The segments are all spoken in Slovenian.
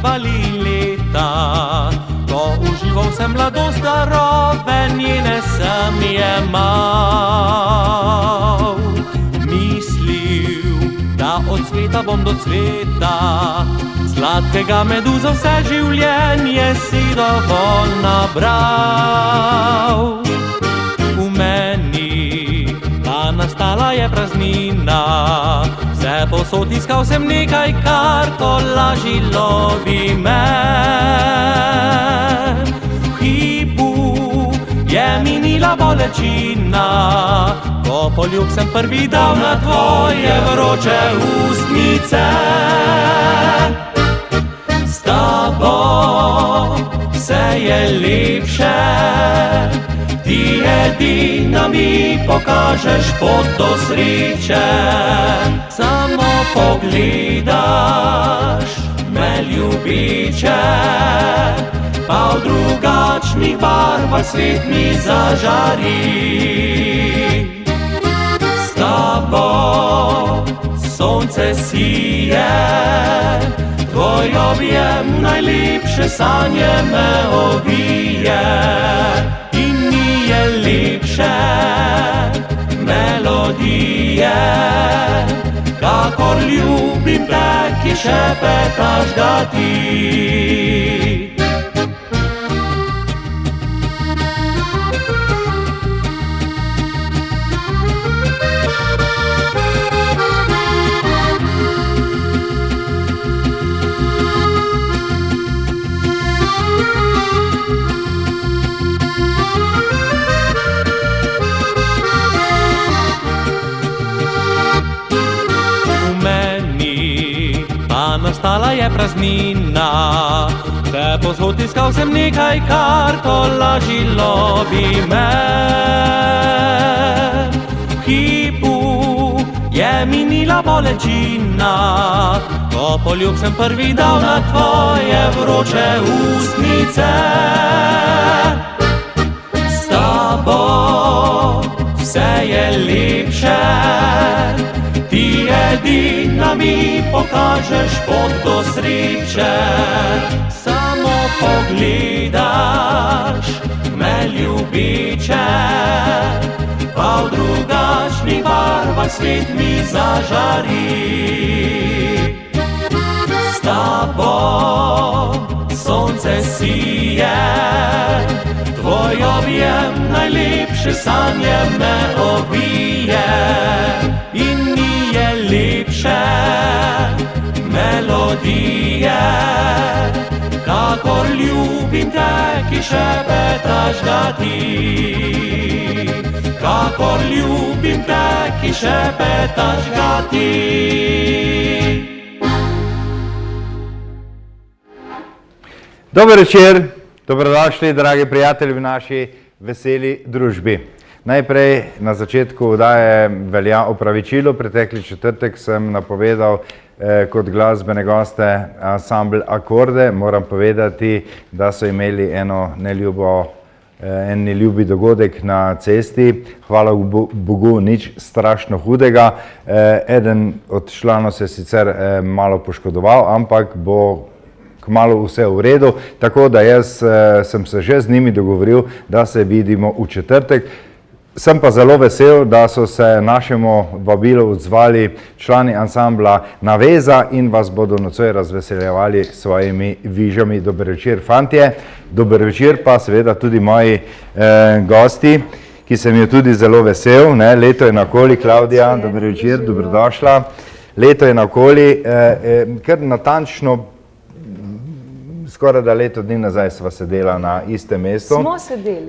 minevali leta, ko užival sem mladost daroven, njene sem jemal. Mislil, da od sveta bom do cveta, sladkega medu za vse življenje si dovolj nabral. V meni pa nastala je praznina, vse posod iskal sem nekaj, kar tolažilo bi me. V hipu je minila bolečina, ko poljub sem prvi dal na tvoje vroče ustnice. S tabo vse je lepše, ti edina mi pokažeš pot do sreče. Samo pogledaš me ljubiče, pa v drugačnih barvah svet mi zažari. S tabo sonce sije, tvoj objem najlepše sanje me ovije. In ni je lepše melodije, kakor ljubim te, ki šepetaš ga ti. Nastala je praznina, vse posod iskal sem nekaj, kar tolažilo bi me. V hipu je minila bolečina, ko poljub sem prvi dal na tvoje vroče ustnice. S tabo vse je lepše, ti edina mi pokažeš pot do sreče. Samo pogledaš me ljubiče, pa v drugačnih barvah svet mi zažari. S tabo sonce sije, tvoj objem najlepše sanje me ovije. In ni je lepše melodije, kakor ljubim te, ki šepetaš ga ti. Kakor ljubim te, ki šepetaš ga ti. Dober večer, dobrodošli, dragi prijatelji, v naši veseli družbi. Najprej na začetku oddaje velja opravičilo. Pretekli četrtek sem napovedal kot glasbene goste ansambl Akorde. Moram povedati, da so imeli en neljubi dogodek na cesti. Hvala Bogu, nič strašno hudega. Eden od članov se je sicer malo poškodoval, ampak bo kmalu vse v redu. Tako da jaz sem se že z njimi dogovoril, da se vidimo v četrtek. Sem pa zelo vesel, da so se našemu vabilu odzvali člani ansambla Naveza in vas bodo nocoj razveseljevali s svojimi vižami. Dober večer, fantje. Dober večer pa seveda tudi moji gosti, ki sem jo tudi zelo vesel. Leto je naokoli, Klavdija, dober večer, dobrodošla. Leto je naokoli, kar natančno skoraj da leto dni nazaj sva sedela na istem mestu.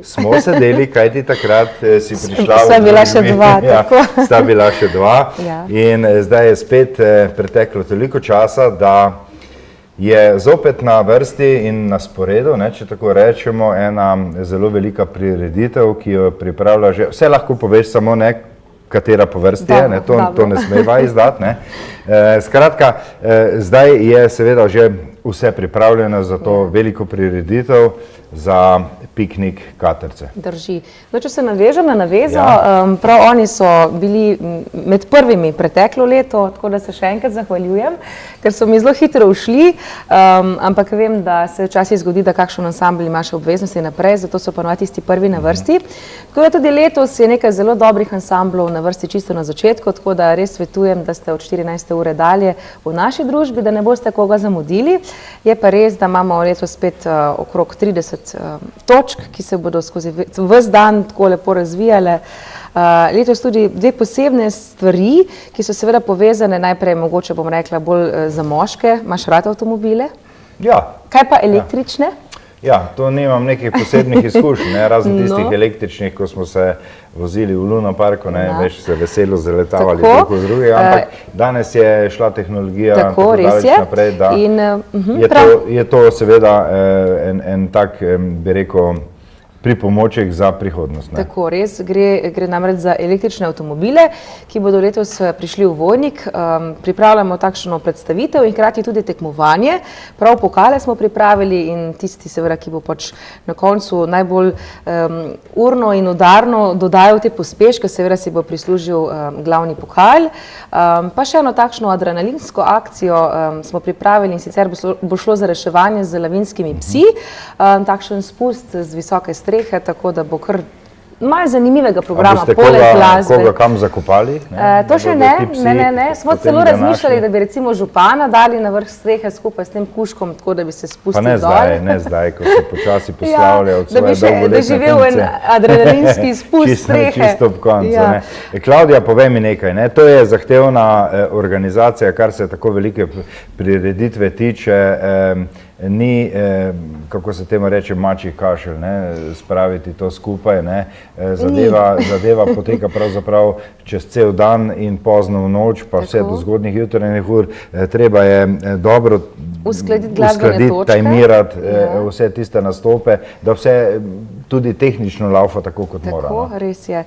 Smo sedeli, kajti takrat si prišla sta bila še dva, tako. Sta bila še dva. In zdaj je spet preteklo toliko časa, da je zopet na vrsti in na sporedu, če tako rečemo, ena zelo velika prireditev, ki jo pripravlja že, vse lahko poveš, samo ne katera po vrsti je, to ne smeva izdati. Skratka, zdaj je seveda že vse pripravljeno za to veliko prireditev za piknik Katrce. Drži. No, če se navežem na navezo, prav oni so bili med prvimi preteklo leto, tako da se še enkrat zahvaljujem, ker so mi zelo hitro ušli, ampak vem, da se včasih zgodi, da kakšen ansambl ima še obveznosti naprej, zato so pa tisti prvi na vrsti. Tako da tudi letos je nekaj zelo dobrih ansamblov na vrsti čisto na začetku, tako da res svetujem, da ste od 14. ure dalje v naši družbi, da ne boste koga zamudili. Je pa res, da imamo letos spet okrog 30 točk, ki se bodo skozi ves dan tako lepo razvijale. Letos tudi dve posebne stvari, ki so seveda povezane, najprej mogoče bom rekla bolj za moške. Imaš rad avtomobile? Ja. Kaj pa električne? Ja, to nimam nekih posebnih izkušenj, razen tistih električnih, ko smo se vozili v Luna Parku, več se veselo zaletavali drug z drugega, ampak danes je šla tehnologija tako daleč naprej, da je to seveda en tak, bi rekel, pripomoček za prihodnost. Tako, res gre namreč za električne avtomobile, ki bodo letos prišli v Vojnik. Pripravljamo takšno predstavitev in hkrati tudi tekmovanje. Prav pokale smo pripravili in tisti, seveda, ki bo pač na koncu najbolj urno in udarno dodajal te pospeške, seveda si bo prislužil glavni pokal. Pa še eno takšno adrenalinsko akcijo smo pripravili in sicer bo šlo za reševanje z lavinskimi psi. Takšen spust z visoke strehe, tako da bo kar malo zanimivega programa, poleg glasbe. Koga kam zakopali? To še ne. Smo celo razmišljali, da bi recimo župana dali na vrh strehe skupaj s tem kužkom, tako da bi se spustili dol. Pa ne zdaj, ko se počasi poslavlja od svoje dolgoletne da bi živel en adrenalinski spust strehe. Čisto ob koncu. Klavdija, povej mi nekaj. To je zahtevna organizacija, kar se tako velike prireditve tiče. Ni, kako se temu reče, mačji kašelj, spraviti to skupaj. Zadeva poteka pravzaprav čez cel dan in pozno v noč, pa vse do zgodnjih jutranjih ur. Treba je dobro uskladiti, tajmirati vse tiste nastope, da vse tudi tehnično laufa tako, kot mora. Tako, res je.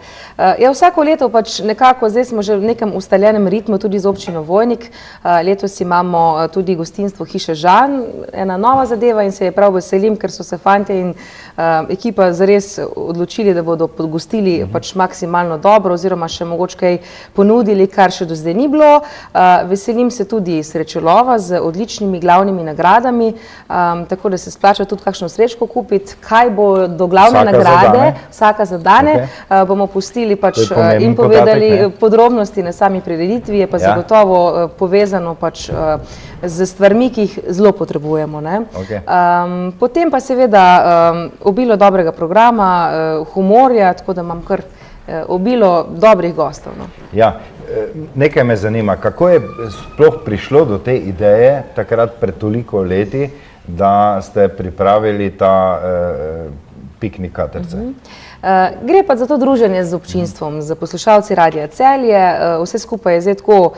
Vsako leto pač nekako, zdaj smo že v nekem ustaljenem ritmu tudi z občino Vojnik. Letos imamo tudi gostinstvo Hiše Žan, ena nova zadeva in se je prav veselim, ker so se fantje in ekipa zares odločili, da bodo podgostili pač maksimalno dobro oziroma še mogoče kaj ponudili, kar še do zdaj ni bilo. Veselim se tudi srečelova z odličnimi glavnimi nagradami, tako da se splača tudi kakšno srečko kupiti. Kaj bo do glavne nagrade, vsaka za dane, bomo pustili pač in povedali podrobnosti na sami prireditvi, je pa zagotovo povezano pač z stvarmi, ki jih zelo potrebujemo. Potem pa seveda obilo dobrega programa, humorja, tako da imam kar obilo dobrih gostov. Ja, nekaj me zanima, kako je sploh prišlo do te ideje takrat pred toliko leti, da ste pripravili ta piknik Katrce? Gre pa za to druženje z občinstvom, z poslušalci Radia Celje. Vse skupaj je zdaj tako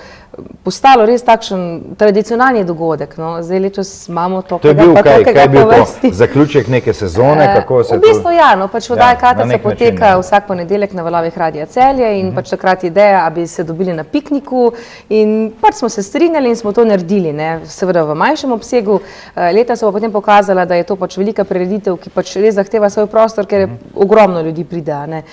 postalo res takšen tradicionalni dogodek. Zdaj letos imamo to, kaj je bil to zaključek neke sezone? V bistvu pač oddaja Katrca poteka vsak ponedeljek na valovih Radia Celje in pač takrat ideja, da bi se dobili na pikniku in pač smo se strinjali in smo to naredili, seveda v manjšem obsegu. Leta so pa potem pokazala, da je to pač velika prireditev, ki pač res zahteva svoj prostor, ker je ogromno ljudi pride.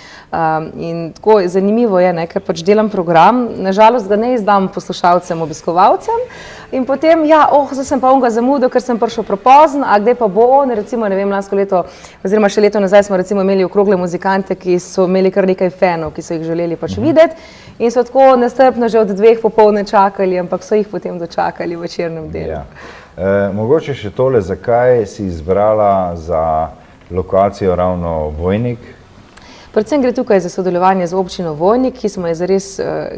In tako zanimivo je, ker pač delam program, nažalost ga ne izdam poslušalcem, obiskovalcem in potem, zdaj sem pa onga zamudil, ker sem prišel prepozno, a kdaj pa bo on, recimo, ne vem, lansko leto, oziroma še leto nazaj smo recimo imeli okrogle muzikante, ki so imeli kar nekaj fanov, ki so jih želeli pač videti in so tako nestrpno že od 2 popoldne čakali, ampak so jih potem dočakali v večernem delu. Mogoče še tole, zakaj si izbrala za lokacijo ravno Vojnik? Predvsem gre tukaj za sodelovanje z občino Vojnik, ki smo je zares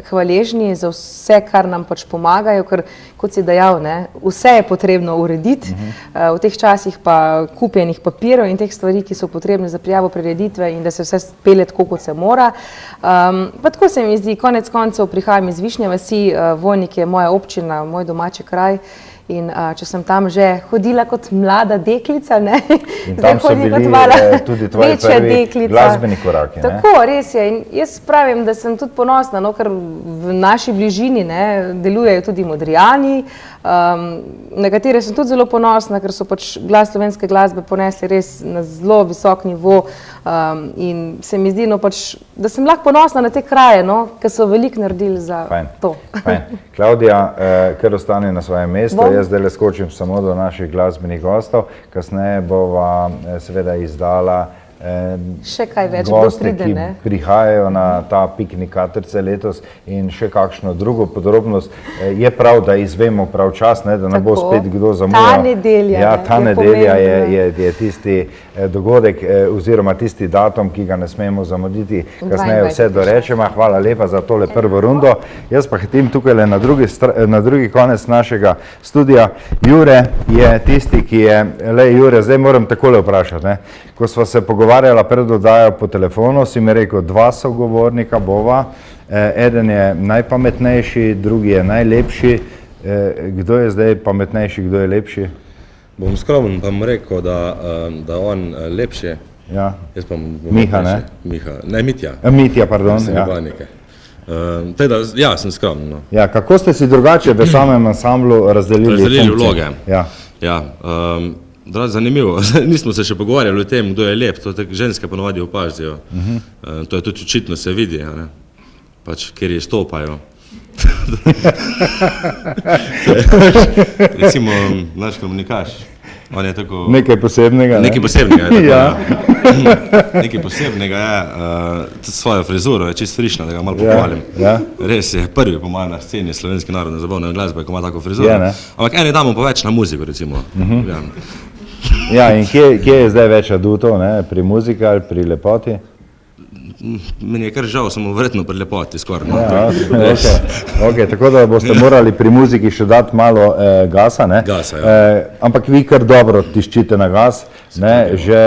hvaležni za vse, kar nam pač pomagajo, ker, kot si dejal, vse je potrebno urediti. V teh časih pa kupljenih papirov in teh stvari, ki so potrebne za prijavo prireditve in da se vse pelje tako, kot se mora. Pa tako se mi zdi, konec koncev prihajam iz Višnje vasi, Vojnik je moja občina, moj domači kraj. In če sem tam že hodila kot mlada deklica, in tam so bili tudi tvoji prvi glasbeni koraki. Tako, res je. In jaz pravim, da sem tudi ponosna, ker v naši bližini delujejo tudi Modrijani, na katere sem tudi zelo ponosna, ker so pač glas slovenske glasbe ponesli res na zelo visok nivo, in se mi zdi, no, pač, da sem lahko ponosna na te kraje, no, ker so veliko naredili za to. Klaudija, kar ostane na svojem mestu, jaz zdaj le skočim samo do naših glasbenih gostov, kasneje bova seveda izdala še kaj več, goste, ki prihajajo na ta piknik Katrce letos in še kakšno drugo podrobnost. Je prav, da izvemo prav čas, da ne bo spet kdo zamujal. Ta nedelja. Ja, ta nedelja je tisti dogodek oziroma tisti datum, ki ga ne smemo zamuditi. Kasneje vse dorečemo. Hvala lepa za tole prvo rundo. Jaz pa hitim tukaj na drugi konec našega studija. Jure je tisti, ki je, Jure, zdaj moram takole vprašati, ko sva se pogovarjala pred oddajo po telefonu, si mi rekel, 2 sogovornika bova, eden je najpametnejši, drugi je najlepši. Kdo je zdaj pametnejši, kdo je lepši? Bom skromen, pa bom rekel, da on lepši. Ja. Jaz pa bom Miha, ne? Miha, ne, Mitja. Mitja, pardon. Ja, sem skromen. No. Ja, kako ste si drugače v samem ansamblu razdelili vloge? Ja. Ja, zanimivo, nismo se še pogovarjali o tem, kdo je lep, to ženske ponovadi opazijo. To je tudi očitno se vidi, pač, kjer je stopajo. Recimo, naš komunikaš, on je tako... Nekaj posebnega, Nekaj posebnega je tako, Nekaj posebnega je, tudi svojo frizuro je čist frišna, da ga malo pohvalim. Res je prvi po mojem na sceni slovenske narodne zabavne glasbe, ko ima tako frizuro. Ampak eni damo pa več na muziko, recimo. Ja, in kje je zdaj več adutov, pri muziki ali pri lepoti? Meni je kar žal, samo verjetno pri lepoti skoraj. Ok, tako da boste morali pri muziki še dati malo gasa, Gasa, ja. Ampak vi kar dobro tiščite na gas, že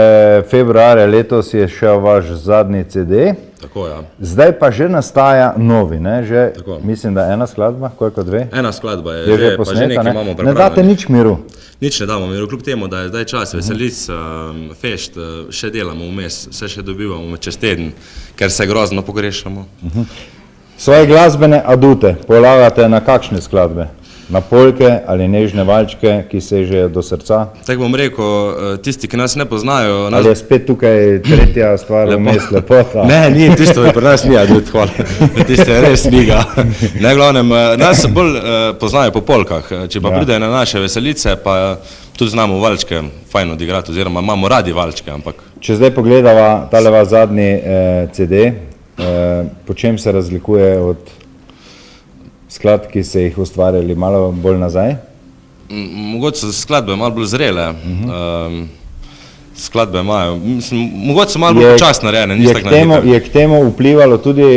februarja letos je šel vaš zadnji CD. Tako, ja. Zdaj pa že nastaja novi, že, mislim, da ena skladba, koliko 2? Ena skladba je že, pa že nekaj imamo pripravljeno. Ne date nič miru? Nič ne damo miru, kljub temu, da je zdaj čas veselic, fešt, še delamo vmes, vse še dobivamo čez teden, ker se grozno pogrešamo. Svoje glasbene adute polagate na kakšne skladbe? Na polke ali nežne valčke, ki sežejo do srca? Tako bom rekel, tisti, ki nas ne poznajo... Ali je spet tukaj tretja stvar vmes, lepota? Ne, ni, tisto pri nas ni adut, hvala. Tisto je res niga. Ne, glavnem, nas bolj poznajo po polkah. Če pa pridejo na naše veselice, pa tudi znamo valčke fajn odigrati, oziroma imamo radi valčke, ampak... Če zdaj pogledava tale vaš zadnji CD, po čem se razlikuje od skladb, ki ste jih ustvarjali malo bolj nazaj? Mogoče so skladbe malo bolj zrele. Skladbe imajo, mislim, mogoče so malo bolj počasno narejene, niso tako na hitro. Je k temu vplivalo tudi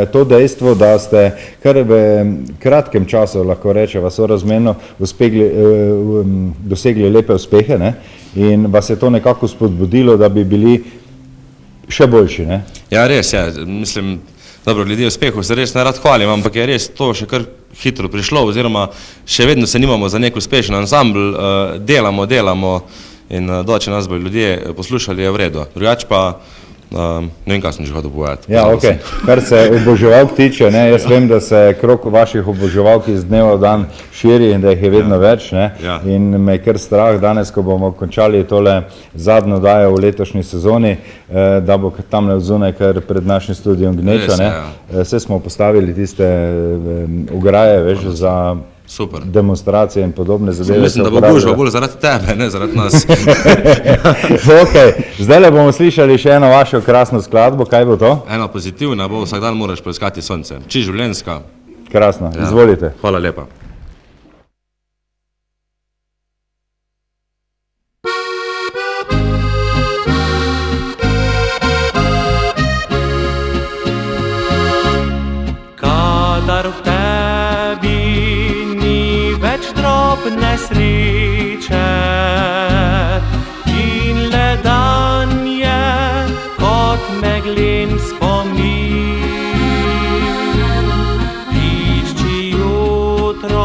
to dejstvo, da ste kar v kratkem času, lahko rečeva, sorazmerno dosegli lepe uspehe, in vas je to nekako spodbudilo, da bi bili še boljši, ne? Ja, res je, mislim, dobro, glede uspehov se res ne rad hvalim, ampak je res to še kar hitro prišlo, oziroma še vedno se nimamo za nek uspešen ansambl, delamo in doče nas bojo ljudje poslušali, je v redu. Drugače pa, ne vem, kaj sem že hotel povedati. Ja, ok. Kar se oboževalk tiče, jaz vem, da se krog vaših oboževalk iz dneva v dan širi in da jih je vedno več, in me je kar strah danes, ko bomo končali tole zadnjo dajo v letošnji sezoni, da bo tamle vzunaj kar pred našim studijom gneča, Vse smo postavili tiste ograje, veš, za demonstracije in podobne zadeve. Mislim, da bo gužva bolj zaradi tebe, ne zaradi nas. Ok, zdajle bomo slišali še eno vašo krasno skladbo, kaj bo to? Ena pozitivna bo, vsak dan moraš poiskati sonce. Čisto življenjska. Krasno, izvolite. Hvala lepa. Kadar v tebi ni več drobne sreče in le dan je kot meglen spomin, išči jutro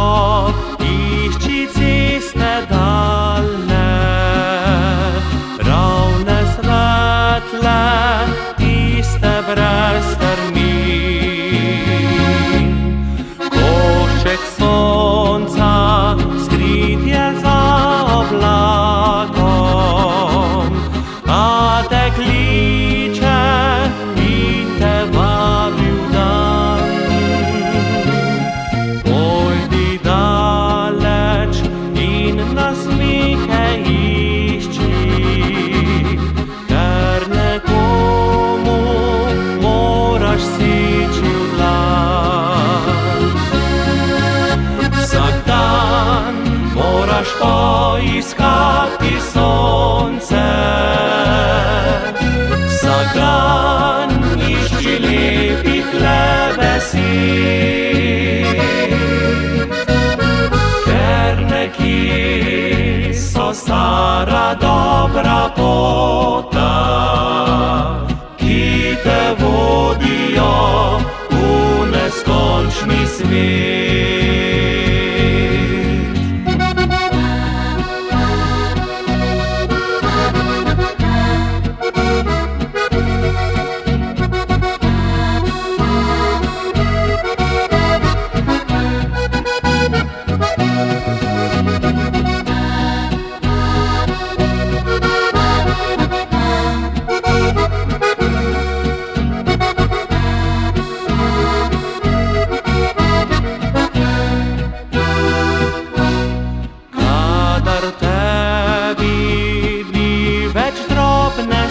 poiskati sonce. Vsak dan išči lepih lebesit, ker nekje so stara dobra pota, ki te vodijo v neskončni svet.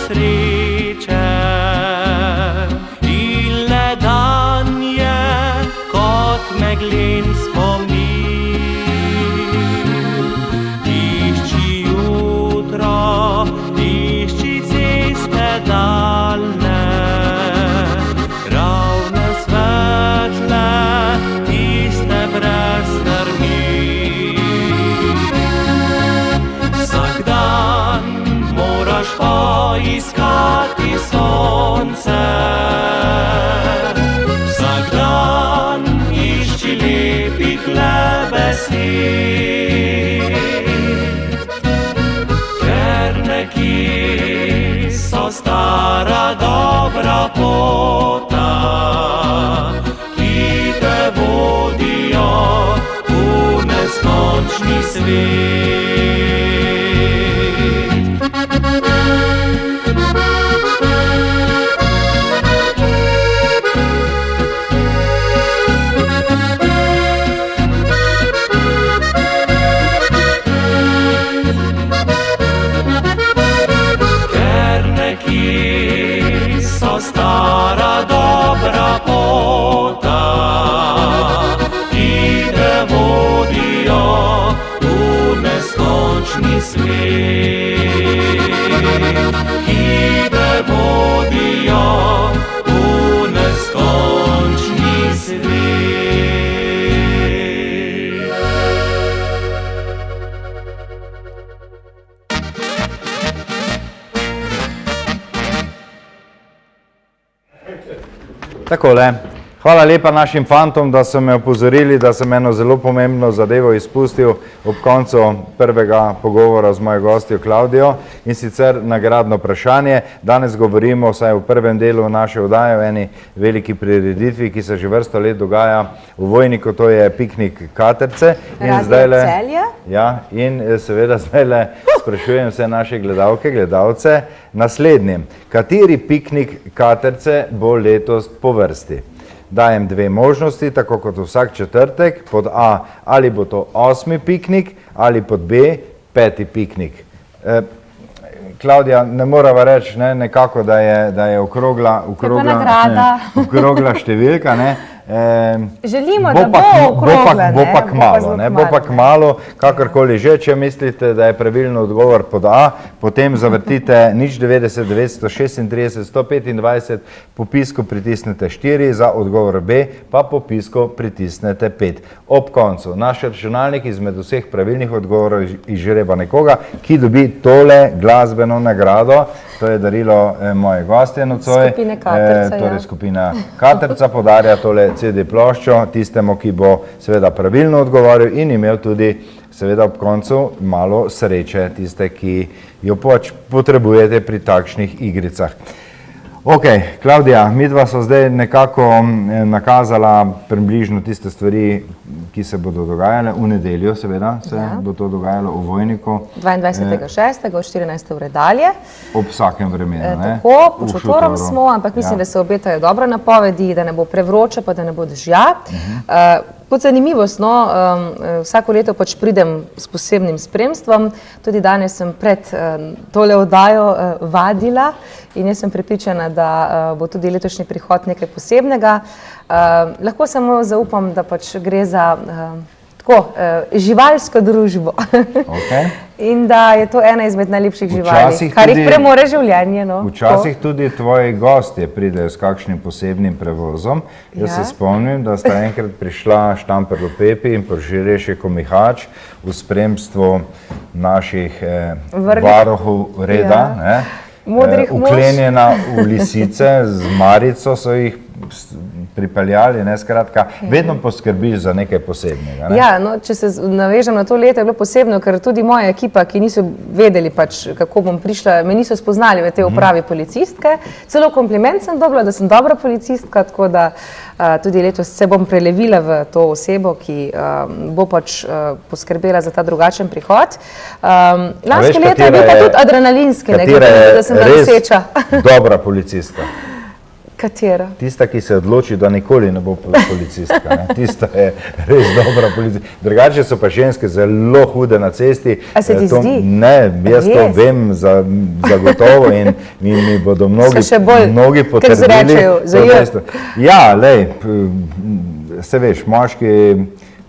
Sreče in le dan je kot meglen spomin. Išči jutro, išči ceste daljne, ravne svetle, tiste brez strmin. Vsak dan moraš poiskati sonce, vsak dan išči lepih lebesit, ker nekje so stara dobra pota, ki te vodijo v neskončni svet. Stara dobra pota, ki te vodijo v neskončni svet, ki te vodijo v neskončni svet. Takole, hvala lepa našim fantom, da so me opozorili, da sem eno zelo pomembno zadevo izpustil ob koncu prvega pogovora z mojo gostjo Klavdijo, in sicer nagradno vprašanje. Danes govorimo, vsaj v prvem delu naše oddaje, o eni veliki prireditvi, ki se že vrsto let dogaja v Vojniku, to je piknik Katrce. Radio Celje. Ja, in seveda zdajle sprašujem vse naše gledalke, gledalce naslednje. Kateri piknik Katrce bo letos po vrsti? Dajem dve možnosti, tako kot vsak četrtek. Pod A, ali bo to 8. piknik, ali pod B, 5. piknik. Klavdija, ne morava reči nekako, da je okrogla številka, ne? Želimo, da bo okrogla, bo pa kmalu, kakorkoli že. Če mislite, da je pravilno odgovor pod A, potem zavrtite 090 936 125, po pisku pritisnete 4, za odgovor B pa po pisku pritisnete 5. Ob koncu naš računalnik izmed vseh pravilnih odgovorov izžreba nekoga, ki dobi tole glasbeno nagrado. To je darilo moje gostje nocoj. Skupine Katrca, torej skupina Katrca podarja tole CD ploščo tistemu, ki bo seveda pravilno odgovoril in imel tudi seveda ob koncu malo sreče, tiste, ki jo potrebujete pri takšnih igricah. Ok, Klavdija, midva so zdaj nekako nakazala približno tiste stvari, ki se bodo dogajale. V nedeljo seveda se bo to dogajalo v Vojniku. 22.6. od 14. ure dalje. Ob vsakem vremenu, ne? Tako, pod šotorom smo, ampak mislim, da se obetajo dobre napovedi, da ne bo prevroče, pa da ne bo dežja. Kot zanimivost, vsako leto pač pridem s posebnim spremstvom. Tudi danes sem pred tole oddajo vadila in jaz sem prepričana, da bo tudi letošnji prihod nekaj posebnega. Lahko samo zaupam, da pač gre za tako, živalsko družbo. Okay. In da je to ena izmed najlepših živali, Včasih kar tudi- jih premore življenje. No. Včasih tudi tvoji gostje pridejo s kakšnim posebnim prevozom. Jaz Ja. se spomnim, da sta enkrat prišla Štamperlo Pepi in Požirešeko Mihač v spremstvu naših varuhov reda, Ja. Modrih mož. uklenjena v lisice, z marico so jih pripeljali, ne, skratka, vedno poskrbiš za nekaj posebnega. Ne? Ja, no, če se navežem na to leto, je bilo posebno, ker tudi moja ekipa, ki niso vedeli, pač, kako bom prišla, me niso spoznali v tej upravi policistke. Celo kompliment sem dobila, da sem dobra policistka, tako da tudi letos se bom prelevila v to osebo, ki bo pač poskrbela za ta drugačen prihod. Lansko leto je bil pa tudi adrenalinski, ne glede na to, da sem bila noseča. Dobra policistka. Katera? Tista, ki se odloči, da nikoli ne bo policistka. Ne? Tista je res dobra policistka. Drugače so pa ženske zelo hude na cesti. A se ti zdi? Ne, jaz to Res? vem zagotovo in mi bodo mnogi potrdili. ker izrečejo za to J. dejstvo. Ja, lej, se veš, moški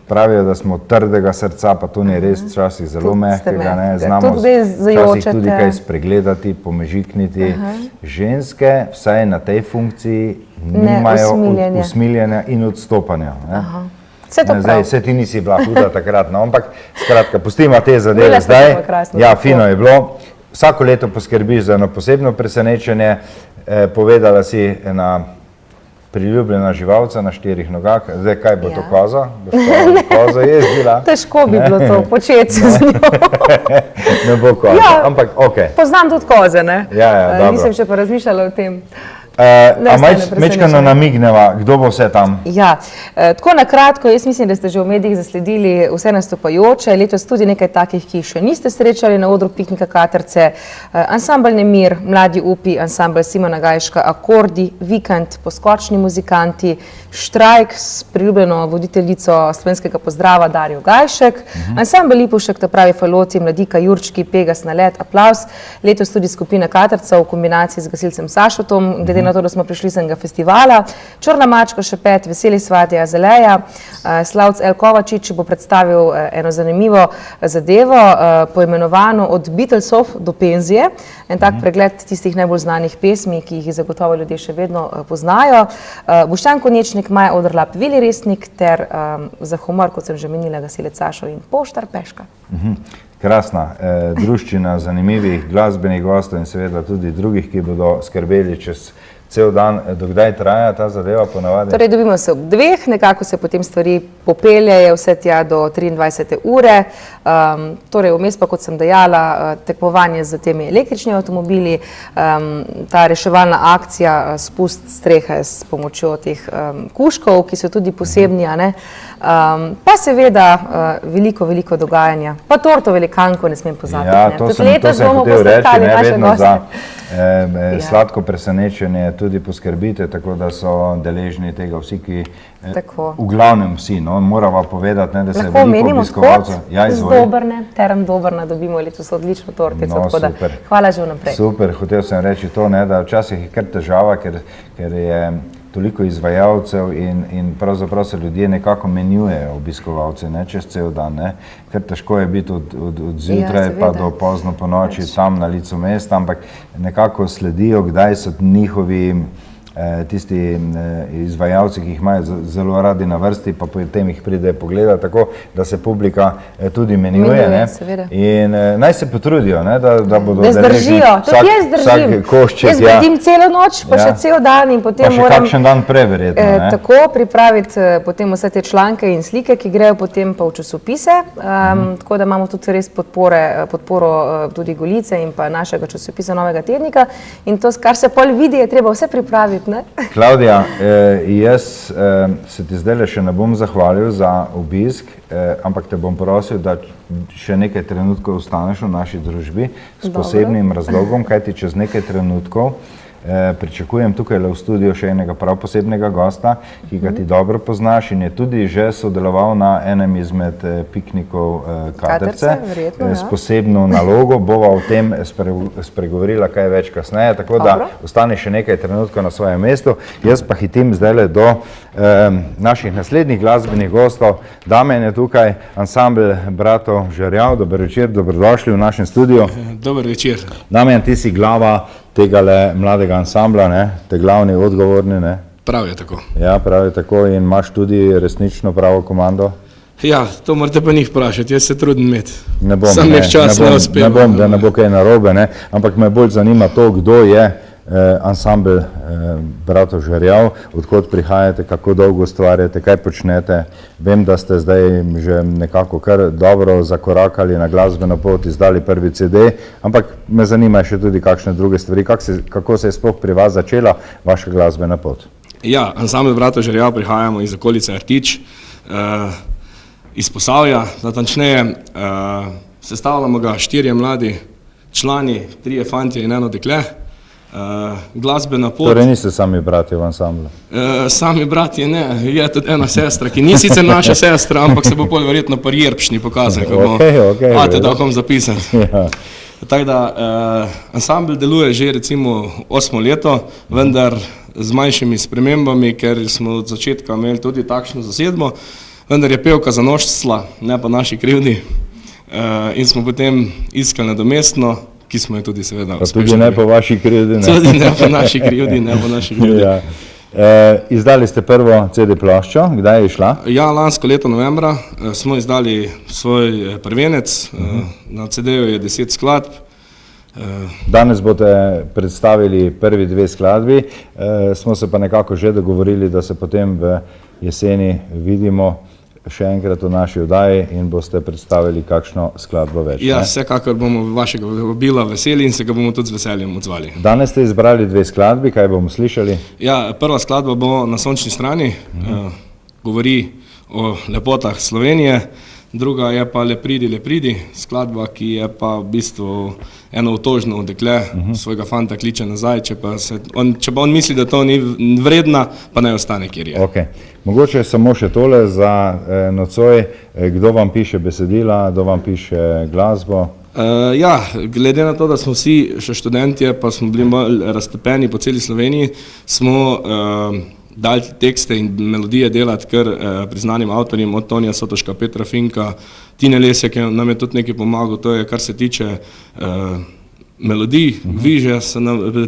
pravijo, da smo trdega srca, pa to ni res, včasih zelo Tudi ste mehkega, ne, mehke. znamo Tudi zdaj včasih zajočete. tudi kaj spregledati, pomežikniti. Ženske, vsaj na tej funkciji, nimajo usmiljenja. usmiljenja in odstopanja. Ne. Vse to Ne, prav. Zdaj, ti nisi bila huda takrat, no, ampak skratka, pustimo te zadeve Imela sva zdaj. se pa krasno, Ja, tako. fino je bilo. Vsako leto poskrbiš za eno posebno presenečenje. Povedala si ena priljubljena živalca na 4 nogah. Zdaj, kaj bo to, Ja. koza? Boš kozo jezdila? Težko bi bilo to početi z njo. Ne bo koza, Ja. ampak ok. Poznam tudi koze, ne? Ja, dobro. Nisem še pa razmišljala o tem. A ostane mečkano presenečenje. namigneva, kdo bo vse tam? Ja, tako na kratko, jaz mislim, da ste že v medijih zasledili vse nastopajoče. Letos tudi nekaj takih, ki jih še niste srečali na odru piknika Katrce. Ansambel Nemir, Mladi upi, ansambel Simona Gajška, Akordi, Vikend, Poskočni muzikanti, Štrajk s priljubljeno voditeljico slovenskega pozdrava Darjo Gajšek, ansambel Lipušek, ta pravi faloti, Mladika Jurčki, Pegas na let, Aplavz, letos tudi skupina Katrca v kombinaciji z gasilcem Sašotom, glede na to, da smo prišli z enega festivala, Črna mačka, Šepet, Veseli svatje Azaleja, Slavc El Kovačič bo predstavil eno zanimivo zadevo, poimenovano Od Beatlesov do penzije, en tak pregled tistih najbolj znanih pesmi, ki jih zagotovo ljudje še vedno poznajo. Boštjan Konečnik, Maja Odrlap, Vili Resnik ter za humor, kot sem že menila, gasilec Sašo in Poštar Peška. Krasna druščina zanimivih glasbenih gostov in seveda tudi drugih, ki bodo skrbeli čez cel dan. Do kdaj traja ta zadeva ponavadi? Torej, dobimo se ob 2, nekako se potem stvari popeljejo vse tja do 23. ure. Torej, vmes pa, kot sem dejala, tekmovanje z temi električnimi avtomobili, ta reševalna akcija, spust strehe s pomočjo teh kuškov, ki so tudi posebni, a ne. Pa seveda veliko dogajanja. Pa torto velikanko ne smem pozabiti. Ja, ne. to Tudi sem letos bomo hotel reči, posrkali ne, naše vedno goste. za sladko presenečenje tudi poskrbite, tako da so deležni tega vsi, ki, Tako. v glavnem vsi, no, morava povedati, ne, da se Lahko veliko omenimo obiskovalcev. kot Ja, z izvoli. Dobrne, Term Dobrna dobimo letos odlično tortico, No, tako da super. hvala že vnaprej. Super, hotel sem reči to, ne, da včasih je kar težava, ker je toliko izvajalcev in pravzaprav se ljudje nekako menjujejo obiskovalce, ne, čez cel dan, ne. Ker težko je biti od zjutraj pa seveda. do pozno po noči tam na licu mesta, ampak nekako sledijo, kdaj so njihovi tisti izvajalci, ki jih imajo zelo radi na vrsti, pa potem jih pride pogledati, tako da se publika tudi menjuje, Menjuje, ne. seveda. In naj se potrudijo, ne, da bodo Da zdržijo, tudi jaz držim. vsak košček, Jaz ja. bedim celo noč, pa Ja. še cel dan in Pa potem še moram kakšen dan prej verjetno, ne? tako pripraviti potem vse te članke in slike, ki grejo potem pa v časopise. Tako da imamo tudi res podporo tudi Golice in pa našega časopisa Novega tednika. In to, kar se pol vidi, je treba vse pripraviti, ne? Klaudija, jaz se ti zdaj še ne bom zahvalil za obisk, ampak te bom prosil, da še nekaj trenutkov ostaneš v naši družbi s posebnim razlogom, kajti čez nekaj trenutkov pričakujem tukaj v studiu še enega prav posebnega gosta, ki ga ti dobro poznaš in je tudi že sodeloval na enem izmed piknikov Katrce s posebno nalogo. Bova o tem spregovorila kaj več kasneje, tako da ostane še nekaj trenutkov na svojem mestu. Jaz pa hitim zdajle do naših naslednjih glasbenih gostov. Damjan je tukaj, ansambl bratov Žerjav. Dober večer, dobrodošli v našem studiu. Dober večer. Damjan, ti si glava tegale mladega ansambla, ne? Te glavni odgovorni, ne? Prav je tako. Ja, prav je tako in imaš tudi resnično pravo komando? Ja, to morate pa njih vprašati, jaz se trudim imeti. Ne bom, sam včasih ne uspem. Ne bom, da ne bo kaj narobe, ne? Ampak me bolj zanima to, kdo je ansambl bratov Žerjav, odkot prihajate, kako dolgo ustvarjate, kaj počnete. Vem, da ste zdaj že nekako kar dobro zakorakali na glasbeno pot, izdali prvi CD, ampak me zanima še tudi kakšne druge stvari. Kako se je sploh pri vas začela vaša glasbena pot? Ja, ansambl bratov Žerjav prihajamo iz okolice Artič, iz Posavja, natančneje. Sestavljamo ga 4 mladi člani, 3 fantje in 1 dekle. Glasbena pot. Torej niste sami bratje v ansamblu? Sami bratje ne, je tudi ena sestra, ki ni sicer naša sestra, ampak se bo bolj verjetno pri Jerpšni pokazal, ko bomo imate da kom zapisati. Tako da ansambl deluje že recimo 8 leto, vendar z manjšimi spremembami, ker smo od začetka imeli tudi takšno zasedbo, vendar je pevka zanoščila, ne pa naši krivdi, in smo potem iskali nadomestno, ki smo jo tudi seveda uspešno. Tudi ne po vaši krivdi, ne? Tudi ne po naši krivdi, ne po naši krivdi. Ja. Izdali ste prvo CD ploščo, kdaj je išla? Ja, lansko leto novembra smo izdali svoj prvenec, na CD-ju je 10 skladb. Danes boste predstavili prvi 2 skladbi, smo se pa nekako že dogovorili, da se potem v jeseni vidimo še enkrat v naši oddaji in boste predstavili kakšno skladbo več. Ja, vsekakor bomo vašega vabila veseli in se ga bomo tudi z veseljem odzvali. Danes ste izbrali 2 skladbi, kaj bomo slišali? Ja, prva skladba bo Na sončni strani, govori o lepotah Slovenije, druga je pa Le pridi, skladba, ki je pa v bistvu eno otožno dekle, svojega fanta kliče nazaj, če pa on misli, da to ni vredna, pa naj ostane, kjer je. Ok. Mogoče samo še tole za nocoj, kdo vam piše besedila, kdo vam piše glasbo? Ja, glede na to, da smo vsi še študentje, pa smo bili bolj raztepeni po celi Sloveniji, smo dali tekste in melodije delati kar priznanim avtorjem, od Tonija Sotoška, Petra Finka, Tine Lesja, ki nam je tudi nekaj pomagal, to je kar se tiče melodij, viže,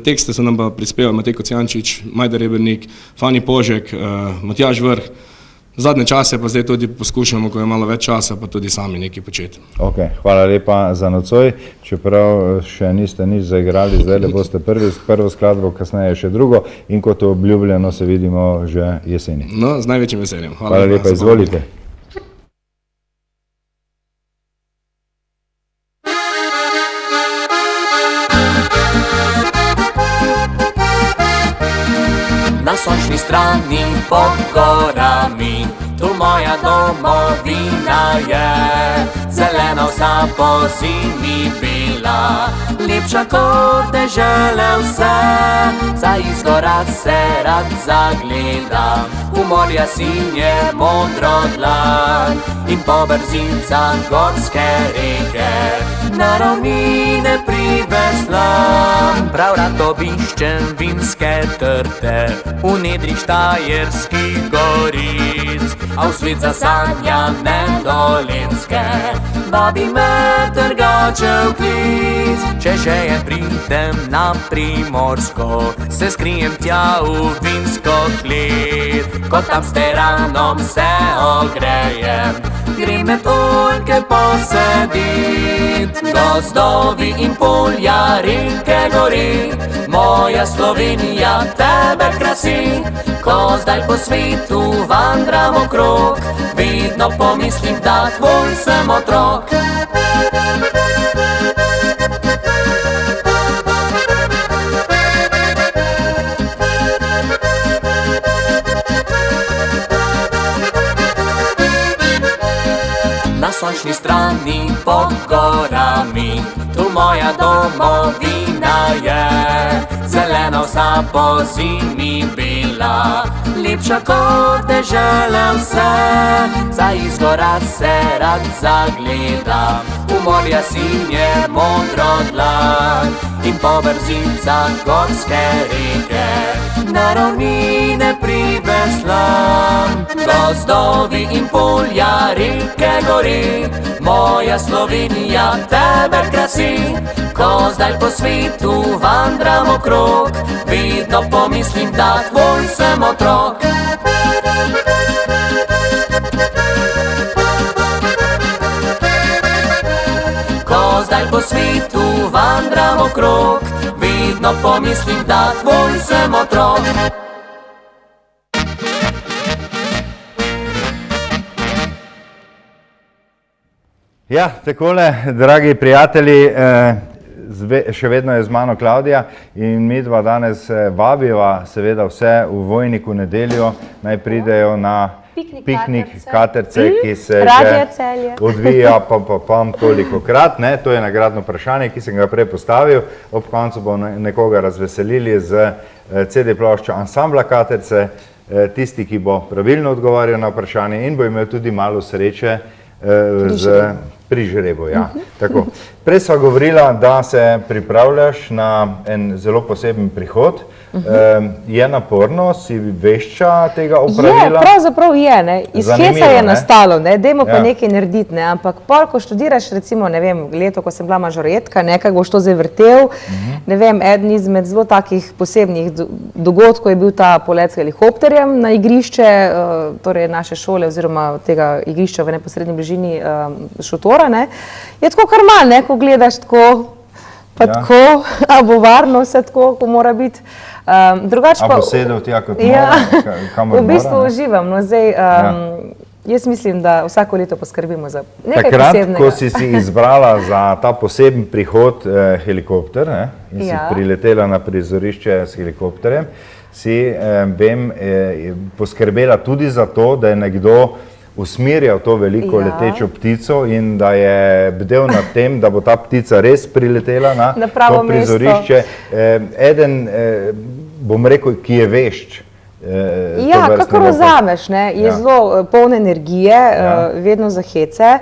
tekste so nam pa prispevali Matej Kocijančič, Majda Rebernik, Fani Požek, Matjaž Vrh. Zadnje čase pa zdaj tudi poskušamo, ko je malo več časa, pa tudi sami nekaj početi. Ok, hvala lepa za nocoj, čeprav še niste nič zaigrali, zdaj le boste prvo skladbo, kasneje še drugo in kot obljubljeno se vidimo že jeseni. No, z največjim veseljem. Hvala lepa, izvolite. Na sončni strani pod gorami, tu moja domovina je. Zelena vsa po zimi bila, lepša kot dežele vse. Za izgora se rad zagledam, v morja sinje modro dlan in po brzicah gorske reke na ravnine priveslam. Prav rad obiščem vinske trte v nedrih Štajerskih goric, a v svet zasanjane Dolenjske babi me trgačev klic. Če žejem pridem na Primorsko, se skrijem tja v vinsko klet, ko tam s teranom se ogrejem, grem med oljke posedit. Gozdovi in polja, reke, gori, moja Slovenija tebe krasi. Ko zdaj po svetu vandram okrog, vedno pomislim, da tvoj sem otrok. Na sončni strani pod gorami, tu moja domovina je. Zelena roza po zimi bila, lepša kot dežele vse. Za izgora se rad zagledam, v morja sinje modro dlan in po brzicah gorske reke na ravnine priveslam. Gozdovi in polja, reke, gori, moja Slovenija tebe krasi. Ko zdaj po svetu vandram okrog, vedno pomislim, da tvoj sem otrok. Ko zdaj po svetu vandram okrog, vedno pomislim, da tvoj sem otrok. Ja, takole, dragi prijatelji, še vedno je z mano Klavdija in mi dva danes vabiva seveda vse v Vojniku nedeljo, naj pridejo na piknik Katerce, ki se že odvija tolikokrat. To je nagradno vprašanje, ki sem ga prej postavil. Ob koncu bomo nekoga razveselili z CD ploščo Ansambla Katerce, tisti, ki bo pravilno odgovarjal na vprašanje in bo imel tudi malo sreče pri žrebu. Ja. Tako. Prej sva govorila, da se pripravljaš na en zelo poseben prihod. Je naporno, si vešča tega opravila? Je, pravzaprav je, ne. Iz heca je nastalo, ne, dajmo pa nekaj narediti, ne, ampak pol, ko študiraš, recimo, ne vem, leto, ko sem bila mažoretka, nekako boš to zdaj vrtel, ne vem, eden izmed zelo takih posebnih dogodkov je bil ta polet s helikopterjem na igrišče, torej naše šole oziroma tega igrišča v neposrednji bližini šotora, ne. Je tako kar malo, ne, ko gledaš tako, pa tako, a bo varno vse tako, ko mora biti. A bo sedel tja kot mora, kamor mora? V bistvu uživam, no zdaj, jaz mislim, da vsako leto poskrbimo za nekaj posebnega. Takrat, ko si izbrala za ta poseben prihod helikopter in si priletela na prizorišče s helikopterjem, si, vem, poskrbela tudi za to, da je nekdo usmerjal to veliko letečo ptico in da je bdel nad tem, da bo ta ptica res priletela na to prizorišče. Eden, bom rekel, ki je vešč. Ja, kakor vzameš, ne, je zelo poln energije, vedno za hece.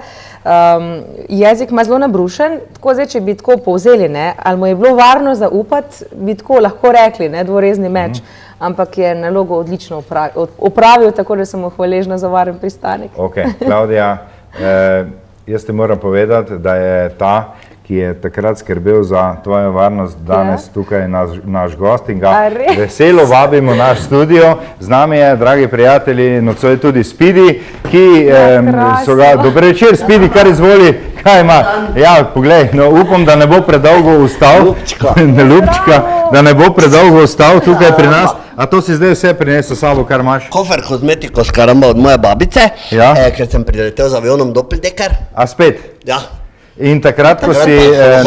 Jezik ima zelo nabrušen, tako zdaj, če bi tako povzeli, ne, ali mu je bilo varno zaupati, bi tako lahko rekli, ne, dvorezni meč. Ampak je nalogo odlično opravil, tako da sem mu hvaležna za varen pristanek. Ok, Klavdija, jaz ti moram povedati, da je ta, ki je takrat skrbel za tvojo varnost, danes tukaj naš gost in ga veselo vabimo v naš studio. Z nami je, dragi prijatelji, nocoj tudi Spidi, ki so ga, dober večer, Spidi, kar izvoli, kaj ima? Ja, poglej, no upam, da ne bo predolgo ostal, Ljubčka, da ne bo predolgo ostal tukaj pri nas. A to si zdaj vse prinesel s sabo, kar imaš? Kofer kozmetiko skaramba od moje babice, ker sem priletel z avionom Doppeldecker. A spet? Ja. In takrat, ko si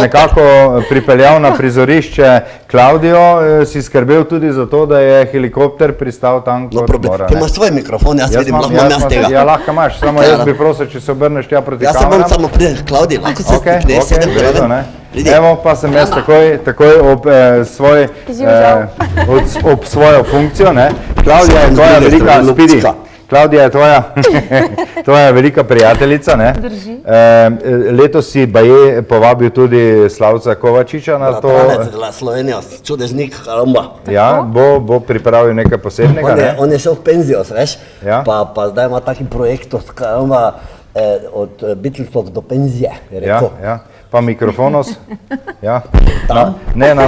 nekako pripeljal na prizorišče Klavdijo, si skrbel tudi za to, da je helikopter pristal tam kot mora. Ti imaš svoj mikrofon, jaz vidim, lahko imam jaz tega. Ja, lahko imaš, samo jaz bi prosil, če se obrneš tja proti kameram. Jaz se bom samo prideš, Klavdij, lahko se prinesem. Ok, vredo, ne. Evo pa sem jaz takoj ob svojo funkcijo, ne. Klavdija je tvoja velika, Spidi, Klavdija je tvoja velika prijateljica, ne. Drži. Letos si baje povabil tudi Slavca Kovačiča na to. Bratranec za Slovenijo, čudežnik, karamba. Ja, bo pripravil nekaj posebnega, ne. On je šel v penzijo, veš, pa zdaj ima taki projekt od karamba, od Beatlesov do penzije, je rekel. Ja. Pa mikrofonos, ja, ne, na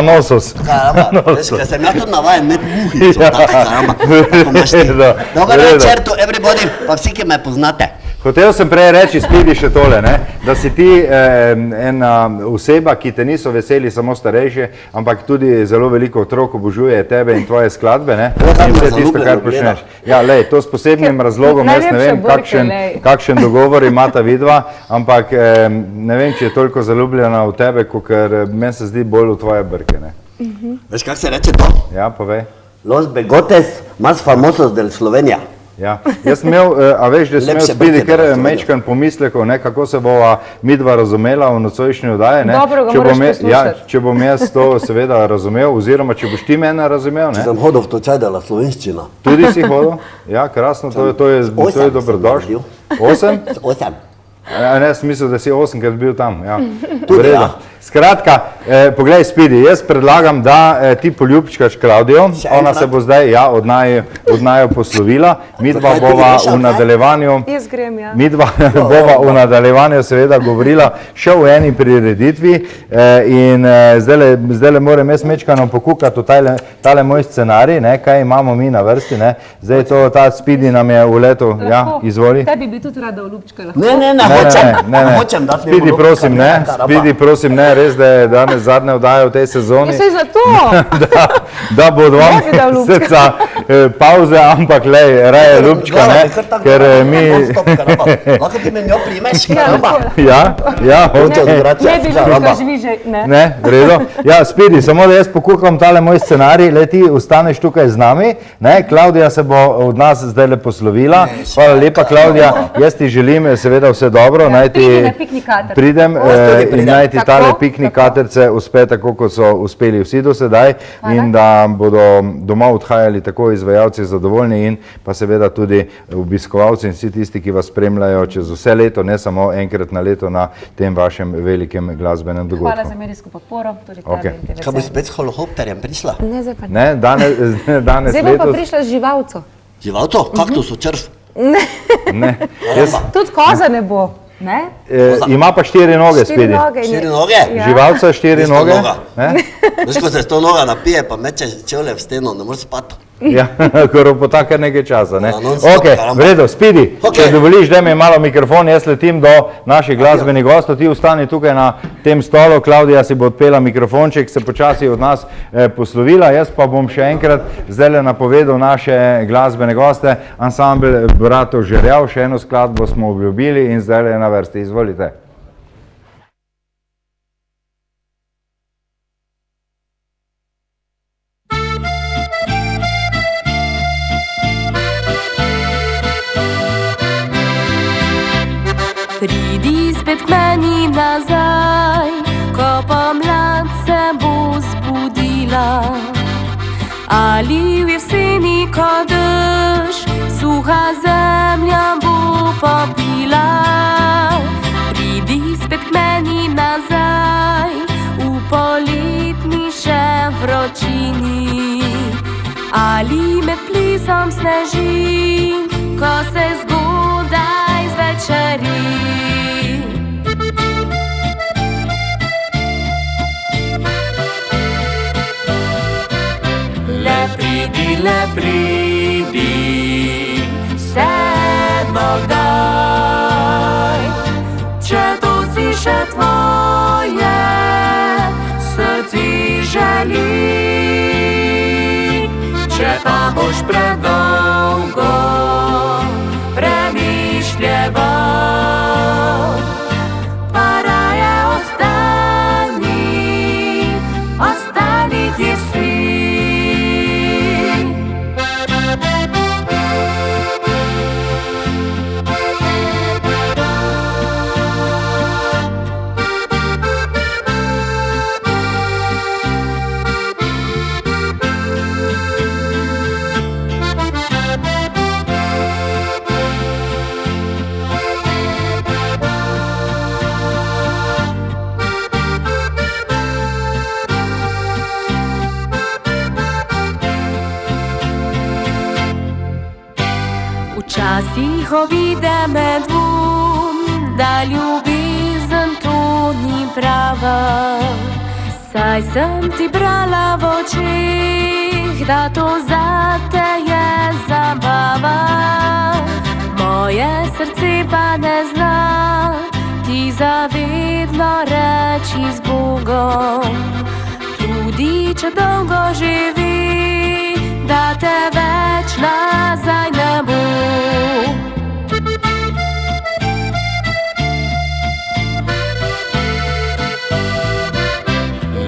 nosos. Karamba, veš, ker sem jaz tudi navajen imeti muhico, karamba, tako imaš ti. Dobar večer to, everybody, pa vsi, ki me poznate. Hotel sem prej reči, Spidi, še tole, ne, da si ti ena oseba, ki te niso veseli samo starejše, ampak tudi zelo veliko otrok obožuje tebe in tvoje skladbe, ne, in vse tisto, kar počneš. Ja, lej, to s posebnim razlogom, jaz ne vem, kakšen dogovor imata vidva, ampak ne vem, če je toliko zaljubljena v tebe, ker meni se zdi bolj v tvoje brke, ne. Veš, kak se reče to? Ja, povej. Los bigotes más famosos del Slovenija. Ja. Jaz sem imel, a veš, da sem imel Lepše Spidi brke, kar da vas mečkan pomislekov, ne, kako se bova midva razumela v nocojšnji oddaji, ne. Dobro ga Če moraš bom poslušati. če bom jaz to seveda razumel, oziroma če boš ti mene razumel, Če ne. sem hodil v to čajdala slovenščina. Tudi si hodil? Ja, krasno, to je Osem dobrodošlo. sem 8? 8. Ja, ne, sem mislil, da si 8, ker bil tam. Ja. Tudi V redu. ja. Skratka, poglej, Spidi, jaz predlagam, da ti poljubčkaš Klaudijo, Še ona enkrat? se bo zdaj od naju poslovila, midva Zakaj ti bova greš, v ali kaj? nadaljevanju, Jaz grem, ja. midva bova v nadaljevanju seveda govorila še v eni prireditvi in zdajle moram jaz mečkano pokukati v tale moj scenarij, ne, kaj imamo mi na vrsti, ne, zdaj ta Spidi nam je uletel, ja, izvoli. Tebi bi tudi rada olupčkala. Ne, hočem dati Spidi, njemu prosim, lupka, ne, karamba. Spidi, prosim, ne, res, da je danes zadnja oddaja v tej sezoni, Ja, saj zato. da bo dva Ne bi dal lupčka. meseca pauze, ampak lej, raje lupčka, ne, ker mi... Lahko ti me njo primeš, karamba. Ja, Hoče okej. odvrati. Ne bi lupčka, živi že, ne. Ne, v redu. Ja, Spidi, samo da jaz pokukam tale moj scenarij, le ti ostaneš tukaj z nami, ne, Klavdija se bo od nas zdaj le poslovila. Hvala lepa, Klavdija, jaz ti želim seveda vse dobro, naj ti pridi na piknik kater. pridem in naj ti Tako, tale piknik tako. katerce uspe tako, kot so uspeli vsi do sedaj in da bodo domov odhajali tako izvajalci zadovoljni in pa seveda tudi obiskovalci in vsi tisti, ki vas spremljajo čez vse leto, ne samo enkrat na leto na tem vašem velikem glasbenem dogodku. Hvala za medijsko podporo, tudi Okej. tebi in TV Kaj boš seriji. spet s helikopterjem prišla? Ne, zdaj pa ne. Ne, danes Zdaj bom pa letos, prišla z živalco. Živalco? Kaktus, črv? ne, jaz, Tudi koza ne bo, ne? ima pa 4 noge, Spidi. noge. in je- 4 noge? Ja. Živalca 4 Isto noge. noga. Ne? Veš, ko se s to noga napije, pa meče čevlje v steno, ne moreš spati. Ja, ropota kar nekaj časa. Ne? Ja, non-stop, Ok, karamba. v redu, Spidi, Ok. če dovoliš, daj mi malo mikrofon, jaz letim do naših glasbenih gostov, ti ostani tukaj na tem stolu, Klavdija si bo odpela mikrofonček, se počasi od nas poslovila, jaz pa bom še enkrat zdaj napovedal naše glasbene goste, ansambel Bratov Žerjav, še eno skladbo smo obljubili in zdaj je na vrsti, izvolite. Pridi spet k meni nazaj, ko pomlad se bo zbudila. Ali v jeseni, ko dež, suha zemlja bo popila. Pridi spet k meni nazaj, v poletni še vročini. Ali med plisom sneži, ko se zgodaj zvečeri. Le pridi, sedmo kdaj, če to si še tvoje srce želi. Če pa boš predolgo premišljeval, pa raje ostani kjer si. Včasih ovide me dvom, da ljubezen to ni prava. Saj sem ti brala v očeh, da to zate je zabava. Moje srce pa ne zna ti zavedno reči z Bogom. Tudi če dolgo živi, da te več nazaj ne bo.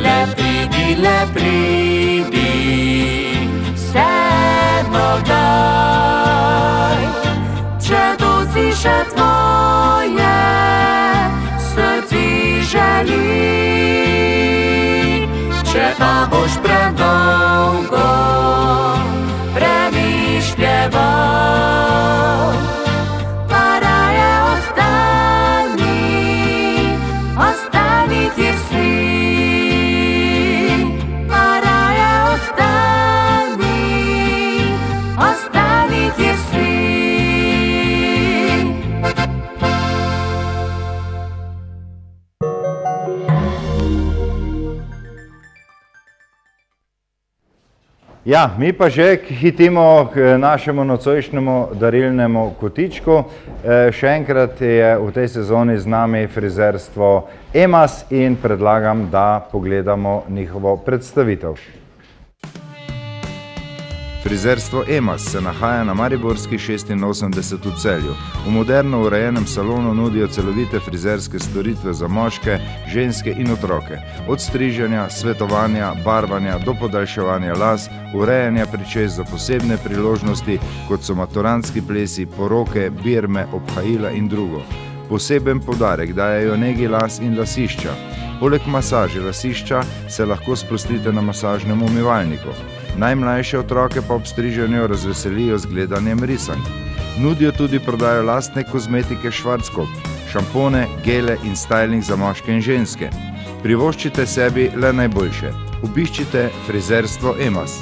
Le pridi, sedmo kdaj, še tvoje srci želi. Če pa boš predolgo premišljeval, pa raje ostani kjer si. Pa raje ostani kjer si. Ja, mi pa že hitimo k našemu nocojšnjemu darilnemu kotičku. Še enkrat je v tej sezoni z nami frizerstvo EMAS in predlagam, da pogledamo njihovo predstavitev. Frizerstvo EMAS se nahaja na Mariborski 86 v Celju. V moderno urejenem salonu nudijo celovite frizerske storitve za moške, ženske in otroke. Od striženja, svetovanja, barvanja do podaljševanja las, urejanja pričes za posebne priložnosti, kot so maturantski plesi, poroke, birme, obhajila in drugo. Poseben poudarek dajejo negi las in lasišča. Poleg masaže lasišča se lahko sprostite na masažnem umivalniku. Najmlajše otroke pa ob striženju razveselijo z gledanjem risank. Nudijo tudi prodajo lastne kozmetike Schwarzkopf, šampone, gele in styling za moške in ženske. Privoščite sebi le najboljše. Obiščite frizerstvo EMAS.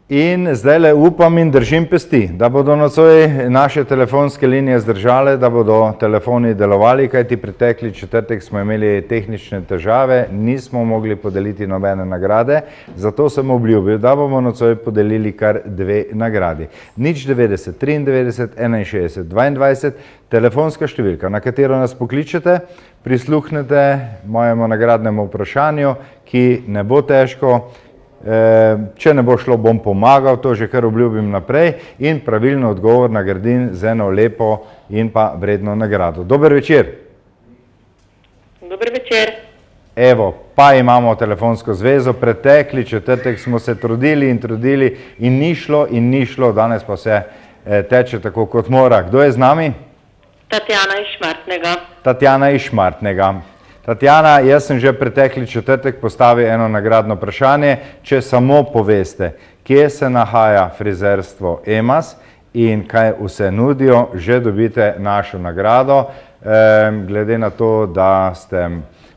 In zdajle upam in držim pesti, da bodo nocoj naše telefonske linije zdržale, da bodo telefoni delovali, kajti pretekli četrtek smo imeli tehnične težave, nismo mogli podeliti nobene nagrade, zato sem obljubil, da bomo nocoj podelili kar 2 nagradi. 090 93 61 22, telefonska številka, na katero nas pokličete, prisluhnete mojemu nagradnemu vprašanju, ki ne bo težko. Če ne bo šlo, bom pomagal, to že kar obljubim naprej, in pravilno odgovor nagradim z eno lepo in pa vredno nagrado. Dober večer. Dober večer. Evo, pa imamo telefonsko zvezo. Pretekli četrtek smo se trudili in ni šlo, danes pa vse teče tako kot mora. Kdo je z nami? Tatjana iz Šmartnega. Tatjana iz Šmartnega. Tatjana, jaz sem že pretekli četrtek postavil eno nagradno vprašanje, če samo poveste, kje se nahaja frizerstvo EMAS in kaj vse nudijo, že dobite našo nagrado. Glede na to, da ste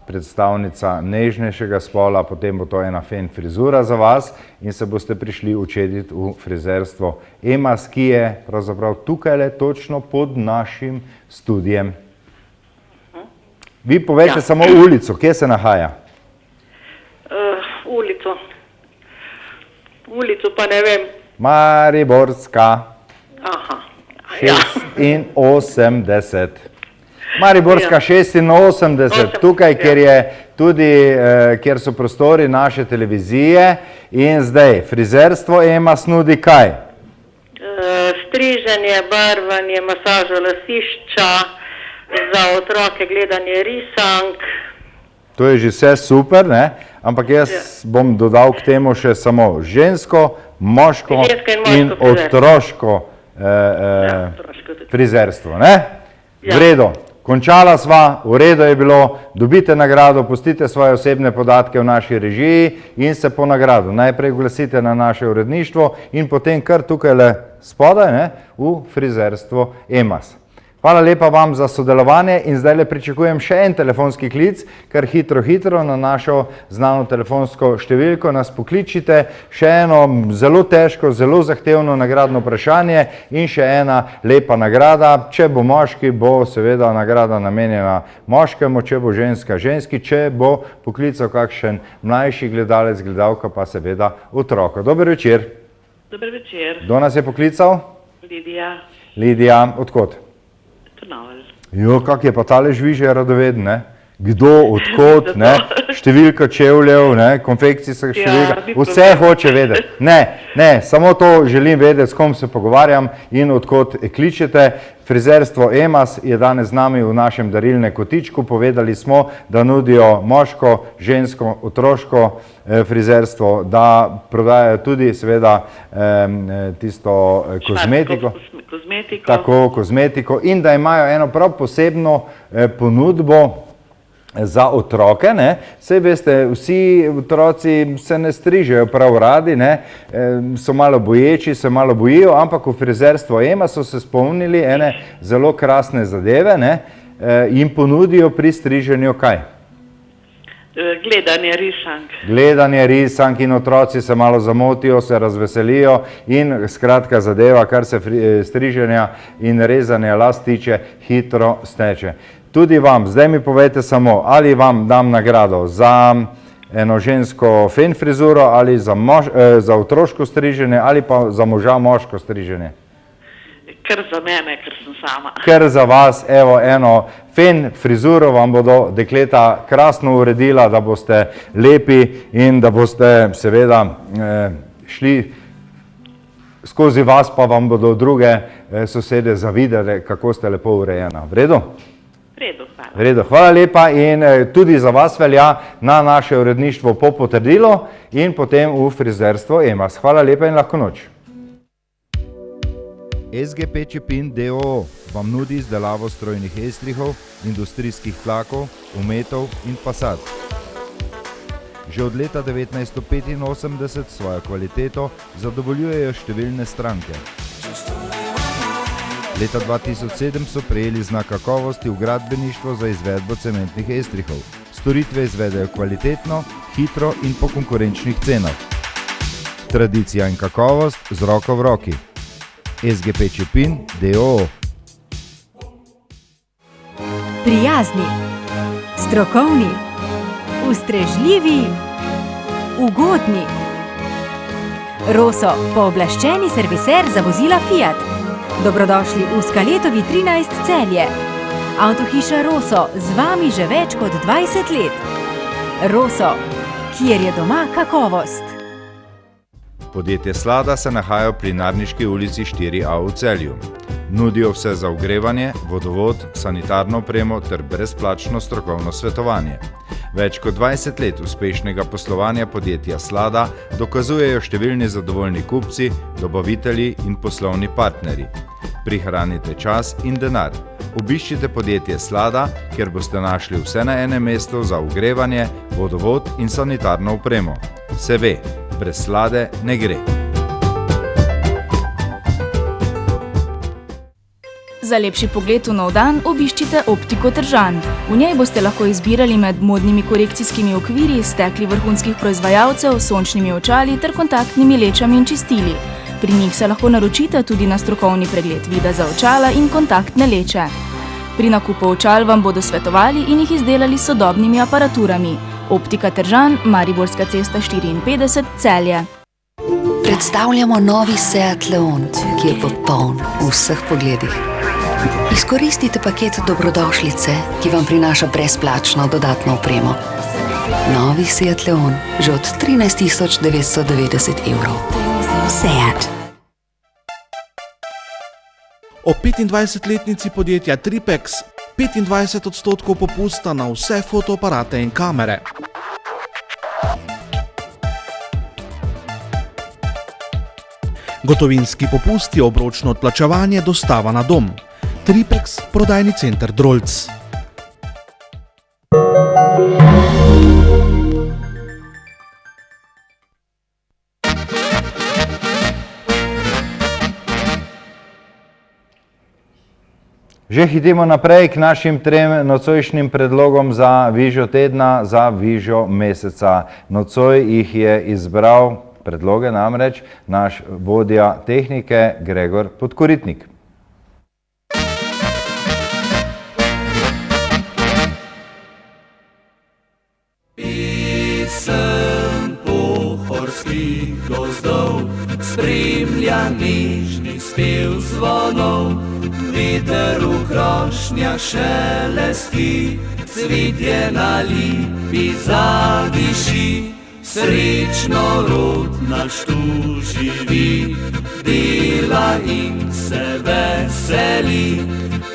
predstavnica nežnejšega spola, potem bo to ena fen frizura za vas in se boste prišli učediti v frizerstvo EMAS, ki je pravzaprav tukajle točno pod našim studijem. Vi povejte samo ulico, kje se nahaja? Ulico pa ne vem. Mariborska 86. Mariborska 86, tukaj, kjer so prostori naše televizije. In zdaj, frizerstvo EMAS nudi kaj? Striženje, barvanje, masažo lasišča, za otroke gledanje risank. To je že vse super, ne? Ampak jaz bom dodal k temu še samo žensko, moško in otroško frizerstvo, ne? V redu. Končala sva, v redu je bilo, dobite nagrado, pustite svoje osebne podatke v naši režiji in se po nagrado najprej oglasite na naše uredništvo in potem kar tukaj spodaj, ne, v frizerstvo EMAS. Hvala lepa vam za sodelovanje in zdaj pričakujem še en telefonski klic, kar hitro na našo znano telefonsko številko nas pokličite. Še eno zelo težko, zelo zahtevno nagradno vprašanje in še ena lepa nagrada. Če bo moški, bo seveda nagrada namenjena moškemu, če bo ženska ženski, če bo poklical kakšen mlajši gledalec, gledalka pa seveda otroka. Dober večer. Dober večer. Kdo nas je poklical? Lidija. Lidija, odkot? Trnovelj. Jo, kak je pa tale žvižje radoveden, ne? kdo, odkot, ne, številka čevljev, ne, konfekcijska številka, vse hoče vedeti. Ne, samo to želim vedeti, s kom se pogovarjam in odkot kličete. Frizerstvo EMAS je danes z nami v našem darilnem kotičku. Povedali smo, da nudijo moško, žensko, otroško frizerstvo, da prodajajo tudi seveda tisto kozmetiko. Tako, kozmetiko in da imajo eno prav posebno ponudbo za otroke, ne. Saj veste, vsi otroci se ne strižejo prav radi, ne, so malo boječi, se malo bojijo, ampak v frizerstvo EMAS so se spomnili ene zelo krasne zadeve, ne, in ponudijo pri striženju kaj? Gledanje risank. Gledanje risank in otroci se malo zamotijo, se razveselijo in skratka zadeva, kar se striženja in rezanja las tiče, hitro steče. Tudi vam, zdaj mi povejte samo, ali vam dam nagrado za eno žensko fen frizuro ali za otroško striženje ali pa za moža moško striženje. Ker za mene, ker sem sama. Ker za vas, evo, eno fen frizuro vam bodo dekleta krasno uredila, da boste lepi in da boste seveda šli skozi vas, pa vam bodo druge sosede zavidali, kako ste lepo urejena. V redu? V redu, hvala lepa in tudi za vas velja na naše uredništvo po potrdilo in potem v frizerstvo EMAS. Hvala lepa in lahko noč. SGP Čepin d.o.o. vam nudi izdelavo strojnih estrihov, industrijskih tlakov, umetov in fasad. Že od leta 1985 svojo kvaliteto zadovoljujejo številne stranke. Leta 2007 so prejeli znak kakovosti v gradbeništvo za izvedbo cementnih estrihov. Storitve izvedejo kvalitetno, hitro in po konkurenčnih cenah. Tradicija in kakovost z roko v roki. SGP Čepin d.o.o. Prijazni, strokovni, ustrežljivi, ugodni. Roso, pooblaščeni serviser za vozila Fiat. Dobrodošli v Skaletovi 13 Celje. Avtohiša Roso, z vami že več kot 20 let. Roso, kjer je doma kakovost. Podjetje Slada se nahaja pri Narniški ulici 4A v Celju. Nudijo vse za ogrevanje, vodovod, sanitarno opremo ter brezplačno strokovno svetovanje. Več kot 20 let uspešnega poslovanja podjetja Slada dokazujejo številni zadovoljni kupci, dobavitelji in poslovni partnerji. Prihranite čas in denar. Obiščite podjetje Slada, kjer boste našli vse na enem mestu za ogrevanje, vodovod in sanitarno opremo. Se ve, brez Slade ne gre. Za lepši pogled v nov dan obiščite Optiko Tržan. V njej boste lahko izbirali med modnimi korekcijskimi okvirji, stekli vrhunskih proizvajalcev, sončnimi očali ter kontaktnimi lečami in čistili. Pri njih se lahko naročite tudi na strokovni pregled vida za očala in kontaktne leče. Pri nakupu očal vam bodo svetovali in jih izdelali s sodobnimi aparaturami. Optika Tržan, Mariborska cesta 54, Celje. Predstavljamo novi Seat Leon, ki je popoln v vseh pogledih. Izkoristite paket dobrodošlice, ki vam prinaša brezplačno dodatno opremo. Novi Seat Leon, že od 13.990 evrov. Seat. O 25-letnici podjetja Tripex 25% popusta na vse fotoaparate in kamere. Gotovinski popusti, obročno odplačevanje, dostava na dom. Tripex, prodajni center Drolc. Že hitimo naprej k našim trem nocojšnjim predlogom za vižjo tedna, za vižjo meseca. Nocoj jih je izbral predloge namreč naš vodja tehnike Gregor Podkoritnik. Pisem pohorskih gozdov spremlja nežni spev zvonov. Viter v krošnjah šelesti, cvetje na lipi zadiši. Srečno rod naš tu živi, dela in se veseli.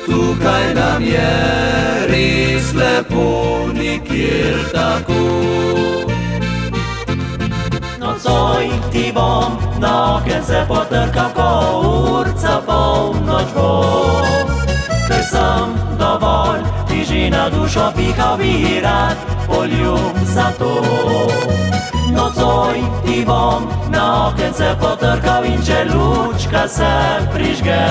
Tukaj nam je res lepo, nikjer tako. Nocoj ti bom na okence potrkal, ko urca polnoč bo. Ker sem dovolj ti že na dušo pihal, bi rad poljub za to. Nocoj ti bom na okence potrkal in če lučka se prižge,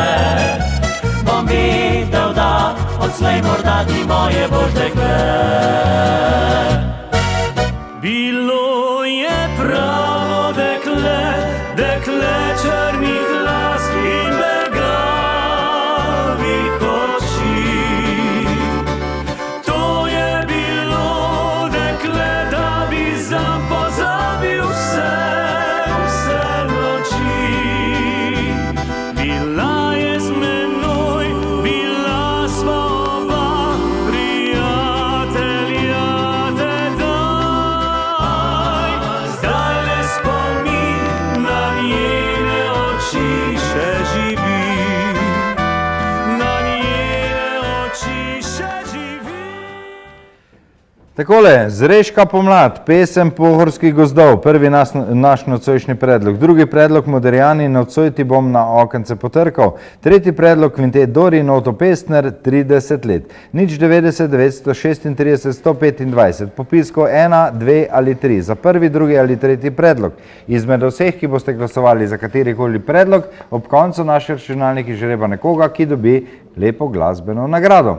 bom videl, da odslej morda ti moje boš dekle. Bilo je pravo dekle, dekle črnih las in begavih oči. To je bilo dekle, da bi pozabil vse noči. Bila je z menoj, bila sva oba prijatelja tedaj. Zdaj le spomin na njene oči še živi, na njene oči še živi. Takole, Zreška pomlad, pesem Pohorskih gozdov, prvi naš nocojšnji predlog. Drugi predlog, Modrijani, nocoj ti bom na okence potrkal. Tretji predlog, kvintet Dori in Oto Pestner, 30 let. 090 936 125, popisko 1, 2 ali 3, za prvi, drugi ali tretji predlog. Izmed vseh, ki boste glasovali za katerikoli predlog, ob koncu naši računalniki žreba nekoga, ki dobi lepo glasbeno nagrado.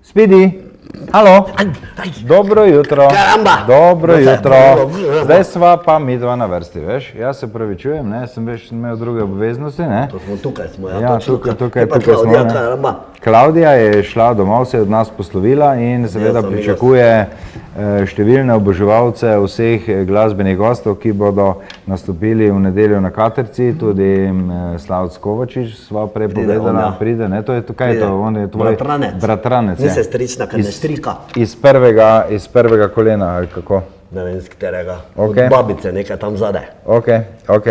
Speedy, halo, dobro jutro, dobro jutro, zdaj sva pa midva na vrsti, veš, jaz se pravičujem, ne, sem veš imel druge obveznosti, ne. To smo tukaj smo, ja, Ja, točno. tukaj Pa smo, Klaudija, ne. karamba. Klaudija je šla domov, se je od nas poslovila in seveda amigos. pričakuje številne oboževalce vseh glasbenih gostov, ki bodo nastopili v nedeljo na Katerci, tudi Slavc Kovačič, sva prej Pride on, povedala, ja. pride, ne, to je to, kaj je to, on je tvoj Bratranec. bratranec, Ni je. sestrična, kad ne štrika. Iz prvega kolena, ali kako? Ne vem, z katerega. Okej. Od babice nekaj tam zadaj. Ok.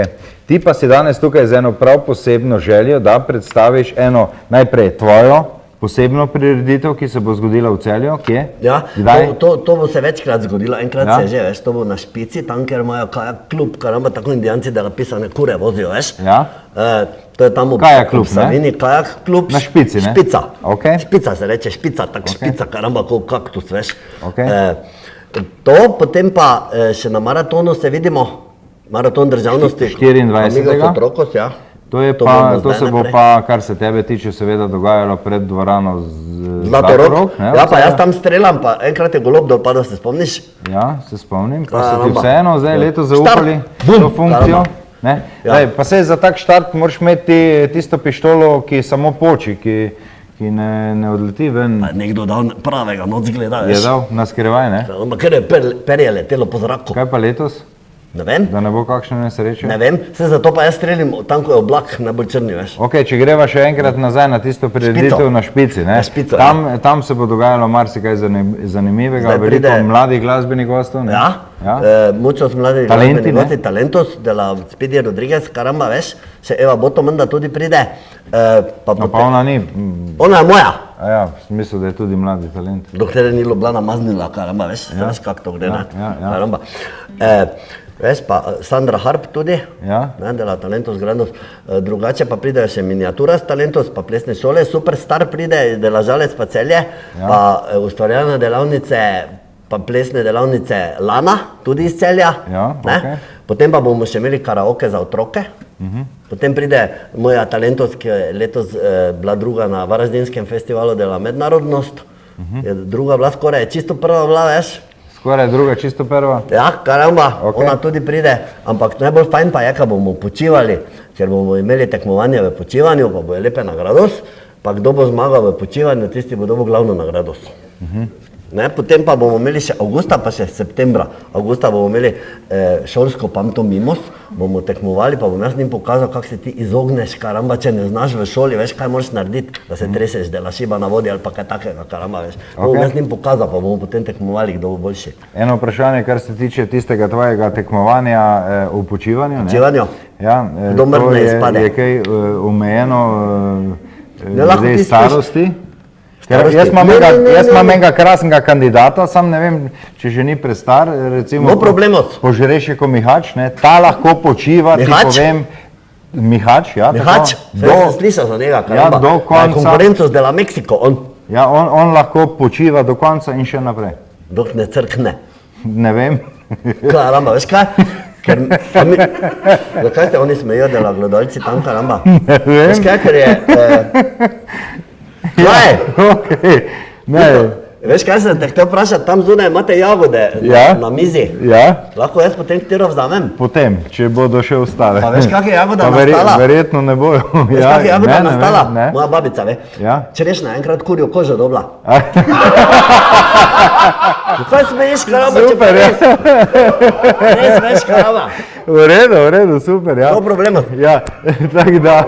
Ti pa si danes tukaj z eno prav posebno željo, da predstaviš eno najprej tvojo posebno prireditev, ki se bo zgodila v Celju, kje? Ja, Kdaj? to bo se večkrat zgodilo, enkrat Ja. se je že, veš, to bo na Špici, tam, kjer imajo kajak klub, karamba, tako indijanci, da ga pisane kure vozijo, veš. Ja. To je tam Kajak klub, ne? Savini, kajak klub. Na Špici, ne? Špica. Okej. Špica se reče, špica, tako špica, karamba, kot kaktus, veš. Okej. To, potem pa še na maratonu se vidimo, maraton državnosti. 24. Amigos Otrokos, ja. To je To pa, bomo to zdaj se bo naprej. pa, kar se tebe tiče, seveda dogajalo pred dvorano Zlatorog. ne, Ja, v pa jaz Celju. tam streljam, pa enkrat je golob dol padel, se spomniš? Ja, se spomnim, pa so ti Karamba. vseeno zdaj letos Štart. zaupali Bum. to funkcijo. Karamba. Ne? Ja. Daj, pa saj za tak štart moraš imeti tisto pištolo, ki samo poči, ki ne odleti ven. Pa nekdo dal pravega, noc gleda, Je veš. dal na skrivaj, ne? Ampak ker je perje letelo po zraku. Kaj pa letos? Ne vem, Da ne bo kakšne nesreče? ne vem, se zato pa jaz strelim tam, ko je oblak najbolj črni, veš. Ok, če greva še enkrat nazaj na tisto prireditev na Špici, ne? Na Špico, ja. Tam se bo dogajalo marsikaj zanimivega, Zdaj veliko pride- mladih glasbenih gostov, ne? Ja, muchos mladih Talenti, glasbenih ne? gosti, talentos, de la Speedy Rodriguez, karamba, veš, še Eva Boto menda tudi pride. No pa ona ni, Ona je moja. a ja, mislim, da je tudi mladi talent. Dokler je ni Ljubljana maznila, karamba, veš, Ja. veš kako to gre, ne? Ja. Karamba. Veš pa, Sandra Harp tudi, Ja. ne, dela Talentos Grandos, drugače pa pridejo še Miniaturas Talentos, pa plesne šole, Superstar pride, dela Žalec pa Celje, pa ustvarjalne delavnice, pa plesne delavnice Lana, tudi iz Celja, Ja, ne? okej. Potem pa bomo še imeli karaoke za otroke. Potem pride moja Talentos, ki je letos bila druga na Varaždinskem festivalu dela Mednarodnost, je druga bila skoraj, čisto prva bila, veš. Skoraj druga, čisto prva. Ja, karamba, Okej. ona tudi pride, ampak najbolj fajn pa je, ko bomo počivali, ker bomo imeli tekmovanje v počivanju, pa bojo lepe nagrados, pa kdo bo zmagal v počivanju, tisti bo dobil glavno nagrados. Ne? Potem pa bomo imeli še avgusta, pa še septembra. Avgusta bomo imeli šolsko pantomimos, bomo tekmovali, pa bom jaz njim pokazal, kako se ti izogneš, karamba, če ne znaš v šoli, veš, kaj moraš narediti, da se treseš, delaš šiba na vodi ali pa kaj takega, karamba, veš. Bom jaz njim pokazal, pa bomo potem tekmovali, kdo bo boljši. Eno vprašanje, kar se tiče tistega tvojega tekmovanja o počivanju. Počivanju? Ja, Kdo mrtne izpade. Je kaj omejeno glede starosti? Jaz imam enega krasnega kandidata, sam ne vem, če že ni prestar, recimo Požrešek Mihač, ne, ta lahko počiva, ti povem, Mihač, ja. Mihač? Sem slišal za njega, karamba, do konca, konkurenco z Dela Mexico, on. Ja, on lahko počiva do konca in še naprej. Dok ne crkne. Ne vem. Karamba, veš kaj? Zakaj se oni smejo, dela gledalci tam, karamba? Ne vem. Veš kaj, ker je... Kaj? Ne. Veš kaj sem te htел vprašati, tam zunaj imate jagode na mizi. Ja. Lahko jaz potem katero vzamem? Potem, če bodo še ostale. Pa veš, kak je jagoda nastala? Verjetno ne bojo. Veš, kak je jagoda nastala? Moja babica, ve. Čerešna enkrat kurjo kožo dobila. Kaj smeješ, karamba, če pa res? Res veš, karamba. V redu, super, ja. No problema. Ja, tako da,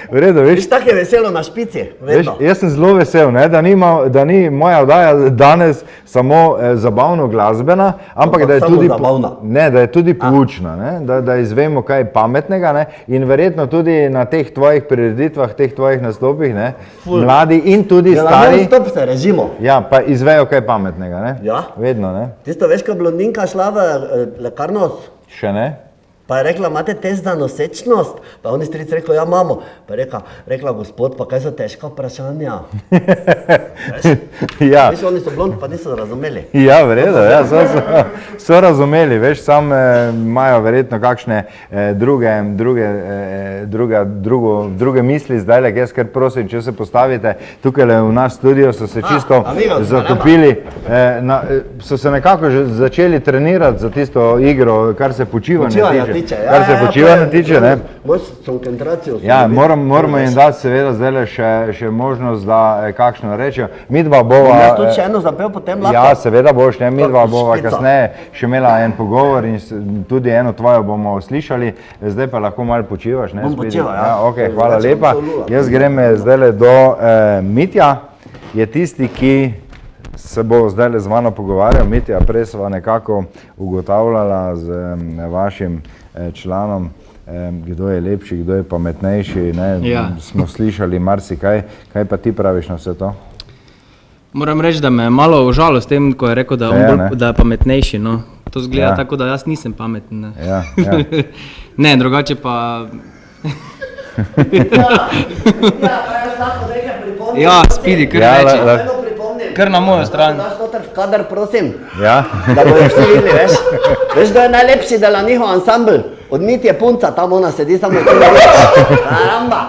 v redu, veš. Viš, tako je veselo na špici, vedno. Veš, jaz sem zelo vesel, ne, da ni moja oddaja danes samo zabavno glasbena, ampak da je tudi ne, da je tudi poučna, ne, da izvemo kaj pametnega, ne, in verjetno tudi na teh tvojih prireditvah, teh tvojih nastopih, ne, mladi in tudi stari. Ja, stop se, režimo. Ja, pa izvejo kaj pametnega, ne. Ja. Vedno, ne. Tisto, veš, ko blondinka šla v lekarno, še ne? Pa je rekla, imate test za nosečnost? Pa oni stric rekel, ja, imamo. Pa je rekla, gospod, pa kaj so težka vprašanja? Ja. Veš, oni so blond, pa niso razumeli. Ja, v redu, ja, so razumeli, veš, sam imajo verjetno kakšne druge misli zdaj, jaz kar prosim, če se postavite tukaj v naš studio, so se čisto zatopili, so se nekako že začeli trenirati za tisto igro, kar se počivanja tiče. Kar se počivanja tiče, ne. Ja, moramo jim dati seveda zdaj še možnost, da kakšno rečejo. Midva bova... Jaz tudi še eno zapel potem lahko? Ja, seveda boš, ne, midva bova kasneje še imela en pogovor in tudi eno tvojo bomo slišali, zdaj pa lahko malo počivaš, ne? Bom počival, ja. Ok, hvala lepa. Jaz grem zdaj do Mitja, je tisti, ki se bo zdaj z mano pogovarjal. Mitja, prej sva nekako ugotavljala z vašim članom, kdo je lepši, kdo je pametnejši, ne, smo slišali marsikaj, kaj pa ti praviš na vse to? Moram reči, da me je malo užalil s tem, ko je rekel, da je pametnejši, no. To zgleda tako, da jaz nisem pameten, ne. Ne, drugače pa... Ja, Spidi, kar reči. Kar na mojo stran. Daš noter v kadar, prosim. Ja. Da bojo vsi videli, veš. Veš, da je najlepši dela njihov ansambl. Od Mitje punca, tam ona sedi samo tu na reči. Karamba.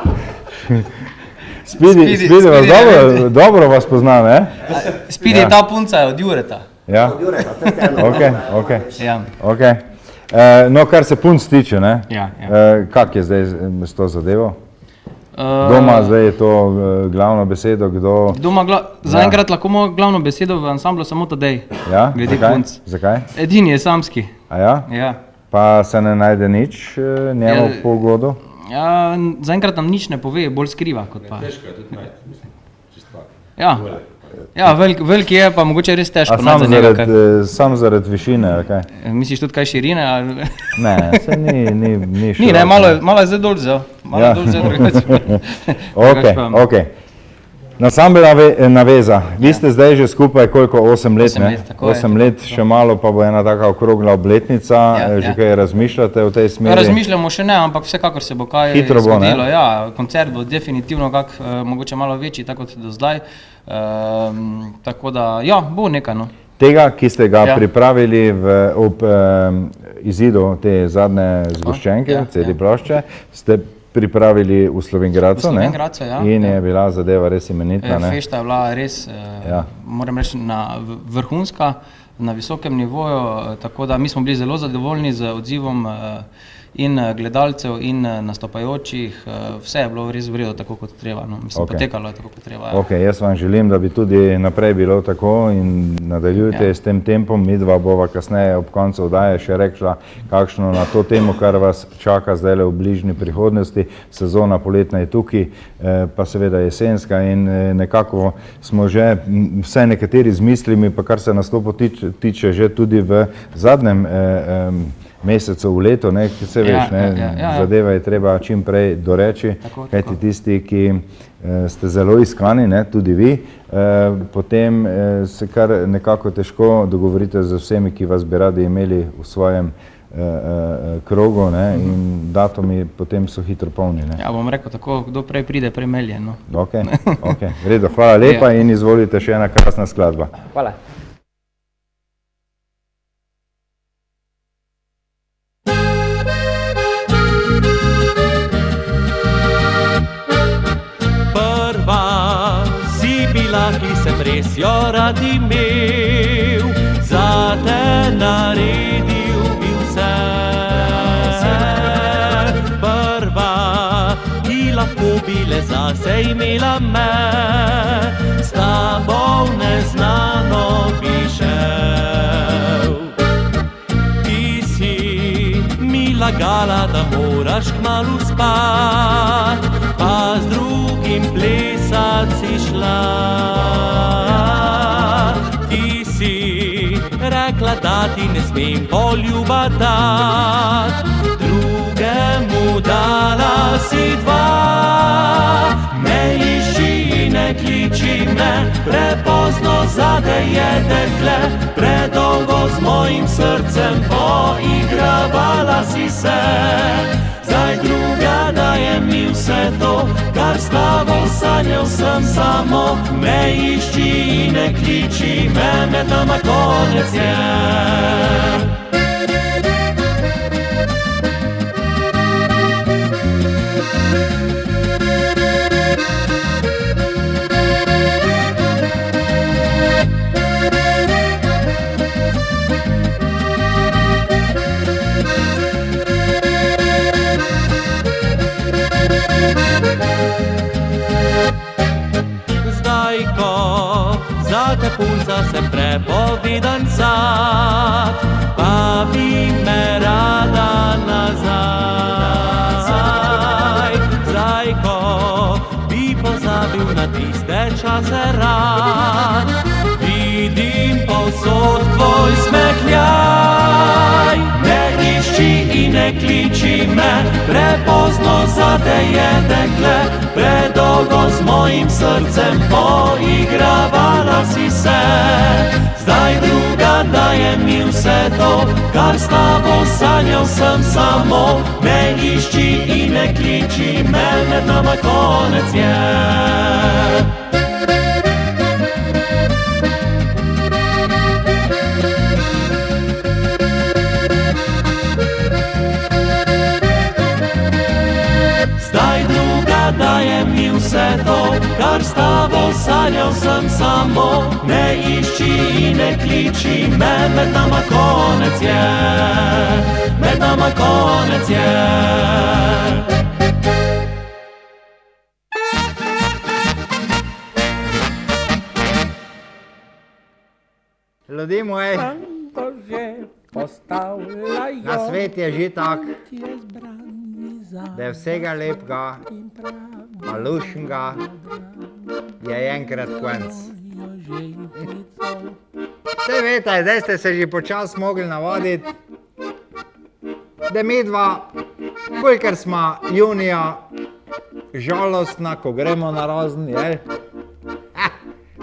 Spidi vas dobro vas pozna, ne? Spidi, ta punca je od Jureta. Ja. Od Jureta, vse se eno. Ok. No, kar se punc tiče, ne? Ja. Kak je zdaj s to zadevo? Doma zdaj je to glavno besedo, kdo... Zaenkrat lahko imamo glavno besedo v ansamblu samo Tadej. Ja? Glede punc. Zakaj? Edini je samski. A ja? Ja. Pa se ne najde nič njemu po ugodu? Ja, zaenkrat nam nič ne pove, bolj skriva kot pa... Težko je tudi najti, mislim, čisto tako. Ja. Ja, velik je, pa mogoče res težko najti za njega. Sam zaradi višine, ali kaj? Misliš tudi kaj širine, ali... Ne, se ni široko. Ni, ne, malo je zdaj dol vzel. Malo je dol vzel drugače. Ok. Ansambel Naveza. Vi ste zdaj že skupaj koliko? 8 let, ne? 8 let, še malo pa bo ena taka okrogla obletnica. Že kaj razmišljate v tej smeri? Razmišljamo še ne, ampak vsekakor se bo kaj zgodilo. Ja, koncert bo definitivno mogoče malo večji, tako kot do zdaj. Tako da, ja, bo nekaj, no. Tega, ki ste ga pripravili ob izidu te zadnje zgoščenke, CD plošče, ste pripravili v Slovenj Gradcu, ne? In je bila zadeva res imenitna, ne? Fešta je bila res, moram reči, vrhunska, na visokem nivoju, tako da mi smo bili zelo zadovoljni z odzivom in gledalcev, in nastopajočih, vse je bilo res v redu, tako kot treba, no. Mislim, potekalo je tako kot treba. Ok, jaz vam želim, da bi tudi naprej bilo tako in nadaljujte s tem tempom. Midva bova kasneje ob koncu oddaje še rekla kakšno na to temo, kar vas čaka zdaj v bližnji prihodnosti. Sezona poletna je tukaj, pa seveda jesenska in nekako smo že vsaj nekateri z mislimi, pa kar se nastopu tiče že tudi v zadnjem mesecu v letu, ki se veš, zadeva je treba čim prej doreči, kajti tisti, ki ste zelo iskani, tudi vi, potem se kar nekako težko dogovorite z vsemi, ki vas bi radi imeli v svojem krogu in datumi potem so hitro polni. Ja, bom rekel tako, kdo prej pride, prej melje. Ok, v redu, hvala lepa in izvolite še ena krasna skladba. Hvala. Ki sem res jo rad imel, za te naredil bi vse. Prva, ki lahko bi le zase imela me, s tabo v neznano bi šel. Ti si mi lagala, da moraš kmalu spat, pa z drugim plesat si šla. Ti si rekla, da ti ne smem poljuba dat, drugemu dala si dva. Ne išči in ne kliči me, prepozno zate je dekle, predolgo z mojim srcem poigravala si se. Zdaj druga daje mi vse to, kar s tabo sanjal sem samo. Ne išči in ne kliči me, med nama konec je. Zate punca sem prepovedan sad, pa bi me rada nazaj. Zdaj, ko bi pozabil na tiste čase rad, vidim povsod tvoj smehljaj. Ne išči in ne kliči me, prepozno zate je dekle, predolgo z mojim srcem poigravala si se. Zdaj druga daje mi vse to, kar s tabo sanjal sem samo. Ne išči in ne kliči me, med nama konec je. Daje mi vse to, kar s tabo sanjal sem samo. Ne išči in ne kliči me, med nama konec je. Med nama konec je. Ljudi moji, na svet je že tak, da je vsega lepega, malušnega, je enkrat konec. Vse veste, zdaj ste se že počas mogli navaditi, da midva, kolikor smo junija žalostna, ko gremo na razen,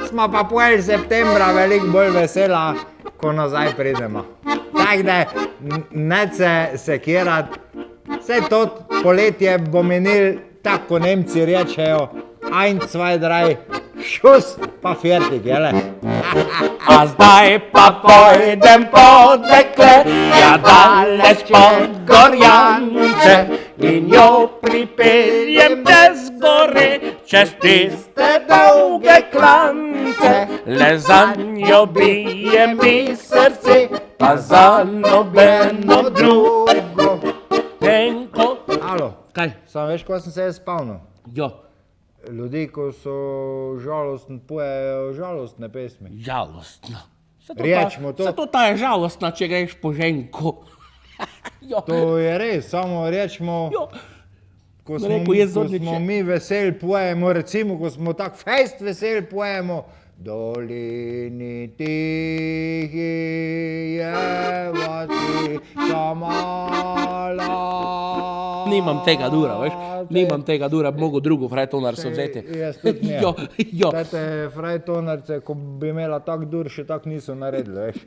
smo pa pol septembra veliko bolj vesela, ko nazaj pridemo. Tako da ne se sekirati, vse to poletje bo minil, tako ko Nemci rečejo, 1, 2, 3, šus pa fertig, jele? A zdaj pa pojdem po dekle, ja daleč pod Gorjance, in jo pripeljem čez gore, čez tiste dolge klance. Le zanjo bije mi srce, pa za nobeno drugo. Ženko. Alo, kaj? Samo veš, ko sem se jaz spavnil? Jo. Ljudi, ko so žalostni, pojejo žalostne pesmi. Žalostna. Rečemo to. Zato ta je žalostna, če greš po ženko. To je res, samo rečemo, ko smo mi veseli, pojemo, recimo, ko smo tak fest veseli, pojemo, dolini tihi je vati samala. Nimam tega dura, veš? Nimam tega dura, bi mogel drugo frajtonarco vzeti. Jaz tudi ne. Jo. Tete frajtonarce, ko bi imela tak dur, še tak niso naredili, veš?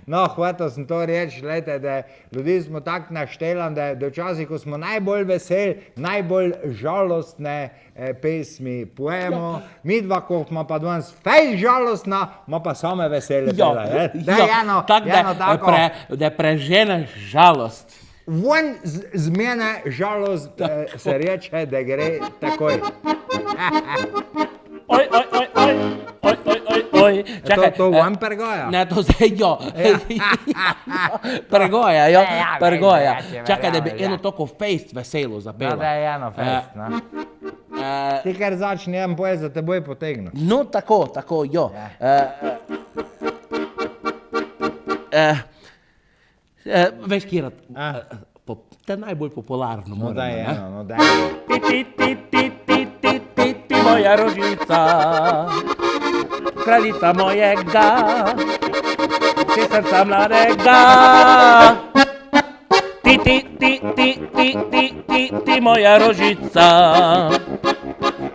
No, hotel sem to reči, gledajte, da ljudi smo tako naštelani, da včasih, ko smo najbolj veseli, najbolj žalostne pesmi pojemo, mi dva, ko smo pa danes fejs žalostna, ima pa same vesele pele. Da preženeš žalost. Von z mene žalost se reče, da gre takoj. Oj. Čakaj, to vam pregoja? Ne, to zdaj, jo. Pregoja, jo, pregoja. Čakaj, da bi eno toko fejst veselo zapela. Da je eno fejst, no. Ti kar začni, jem poje za teboj potegnu. No, tako, jo. Veš, Kirat, te najbolj popularno moram. No, daj eno, no, daj. Ti moja rožica, kraljica mojega, si srca mladega. Ti moja rožica,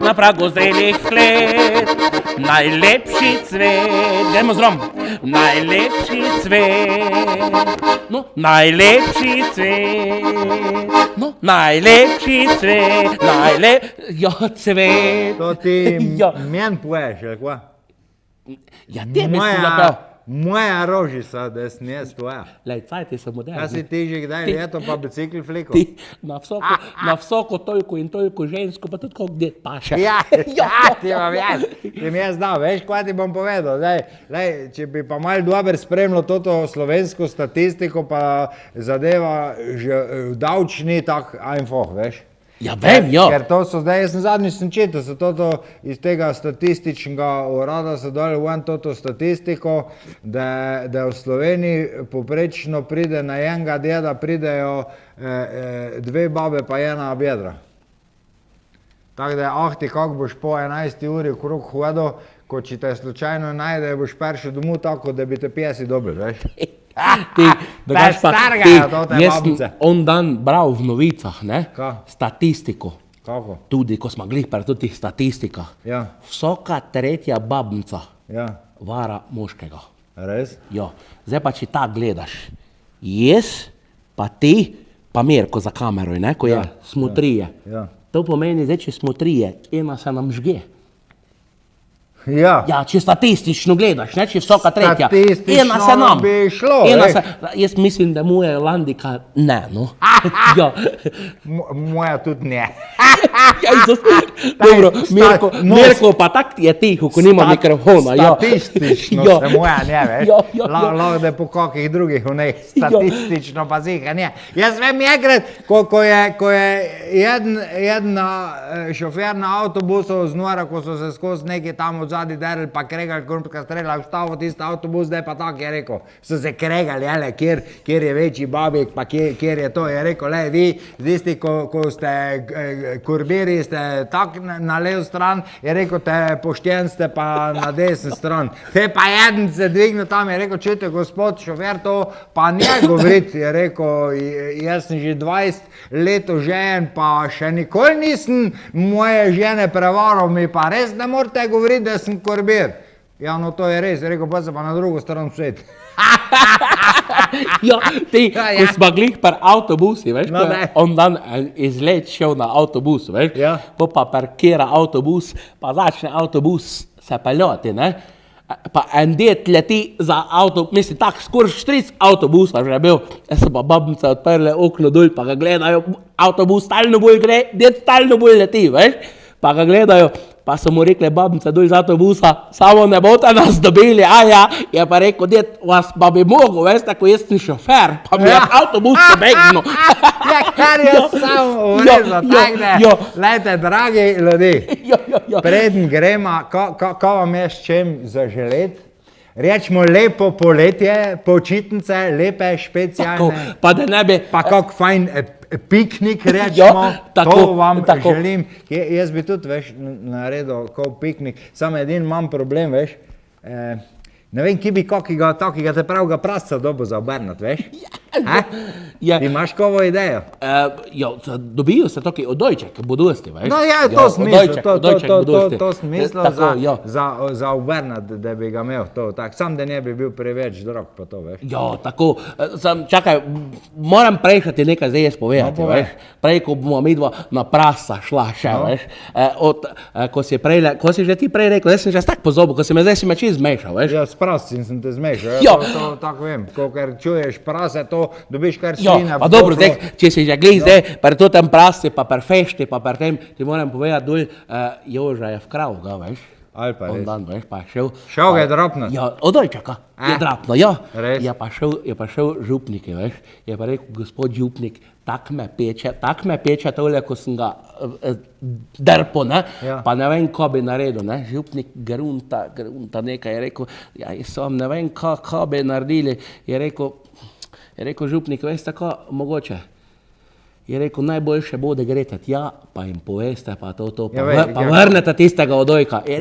na pragu zrelih let, najlepši cvet, dajmo zrom, najlepši cvet, no, najlepši cvet, no, najlepši cvet, cvet. To ti meni poješ, ali kva? Ja, tebi si zapel. Moja rožica, da sem jaz tvoja. Lej, cajti so moderni. Kaj si ti že kdaj leto pa bicikl fliko? Ti na vsoko toliko in toliko žensko, pa tudi kako gdje paše. Ja, ti vam jaz. Ti mi jaz dal, veš, kva ti bom povedal. Lej, če bi pa malo dober spremljal toto slovensko statistiko, pa zadeva davčni tak ajnfoh, veš. Ja, vem, jo. Ker to so zdaj, jaz sem zadnjič sem čital, so toto iz tega statističnega urada so dali ven toto statistiko, da v Sloveniji poprečno pride na enega deda, pridejo dve babe pa ena bedra. Tako da, ti kako boš po 11 uri okrog hodil, ko če te slučajno najde, boš prišel domov tako, da bi te pjesi dobili, veš? Jaz sem on dan bral v novicah, ne? Statistiko. Kako? Tudi, ko smo glih pri tih statistikah. Vsaka tretja babnica vara moškega. Res? Jo. Zdaj pa, če tak gledaš, jaz, pa ti, pa Mirko za kamero, ne? Ko je, smo trije. To pomeni, zdaj, če smo trije, ena se nam žge. Ja, če statistično gledaš, ne, če vsaka tretja. Statistično bi šlo, jaz mislim, da moja Landika ne, no. Moja tudi ne. Dobro, Mirko pa tak je tiho, ko nima mikrofona. Statistično se moja ne, veš. Lahko da po kakih drugih v nej statistično pa zika ne. Jaz vem enkrat, ko je jedna šofer na avtobusu znora, ko so se skozi neki tam odzadi derili, pa kregali, ko strela vstavo tisti avtobus, zdaj pa tako je rekel. So se kregali, kjer je večji babik, pa kjer je to, je rekel, le, vi, tisti, ko ste kurbiri, ste tak na lev stran, je rekel, te pošten ste pa na desen stran. Te pa jeden se dvignil tam, je rekel, čujte, gospod šofer, to pa ne govoriti, je rekel, jaz sem že 20 let žen, pa še nikoli nisem moje žene prevaral, mi pa res ne morate govoriti, da sem kurbir. Ja, no to je res, je rekel, pa se pa na drugo stran svet. Ja, ti, ko smo glih par avtobusi, veš, ko je on dan izlet šel na avtobus, veš, pa parkira avtobus, pa začne avtobus se peljati, ne, pa en ded leti za avtobus, mislim, tak skoraj 40 avtobusa že je bil, jaz so pa babnice odprle okno dol, pa ga gledajo, avtobus stalno bolj gre, ded stalno bolj leti, veš, pa ga gledajo, pa so mu rekli, babica, dol z avtobusa, samo ne boste nas dobili, ja, je pa rekel, ded, vas pa bi mogel, veste, ko jaz sem šofer, pa mi je avtobus pobegnil. Ja, kar je samo urezo, tako da, lejte, dragi ljudi, preden gremo, ko vam je s čem zaželeti? Rečemo lepo poletje, počitnice, lepe, specialne, pa da ne bi... Pa kak fajn piknik rečemo, to vam želim. Jaz bi tudi, veš, naredil kot piknik, samo edin imam problem, veš, ne vem, ki bi kakega takega te pravega prasca dobil za obrnati, veš? Ti imaš kovo idejo? Dobijo se taki odojček, budusti, veš? No ja, to sem mislil za obrnati, da bi ga imel to, tako, sam da ne bi bil preveč drog pa to, veš? Ja, tako, čakaj, moram prejšati nekaj zdaj jaz povedati, veš? Prej, ko bomo midva na prasa šla še, veš? Ko si že ti prej rekel, jaz sem že tak pozobil, ko si me zdaj si me čist zmešal, veš? Ja, s prascem sem te zmešal, to tako vem, ko ker čuješ prase, to dobiš kar svine. Ja, pa dobro, če si že glih zdaj, pri tem prasci, pa pri fešti, pa pri tem, ti moram povedati dol, Joža je vkrav ga, veš? Ali pa res. Dan, veš, pa šel. Šel ga je drapnat? Ja, odojčaka, je drapno, ja. Res? Je pa šel župnike, veš, je pa rekel, gospod župnik, tak me peče tole, ko sem ga drpo, ne, pa ne vem, ko bi naredil, ne, župnik grunta nekaj, je rekel, ja, jaz sem ne vem, ko bi naredili, je rekel župnik, veste, ko mogoče, je rekel, najboljše bo, da grete tja, pa jim poveste, pa pa vrnete tistega odojka. Je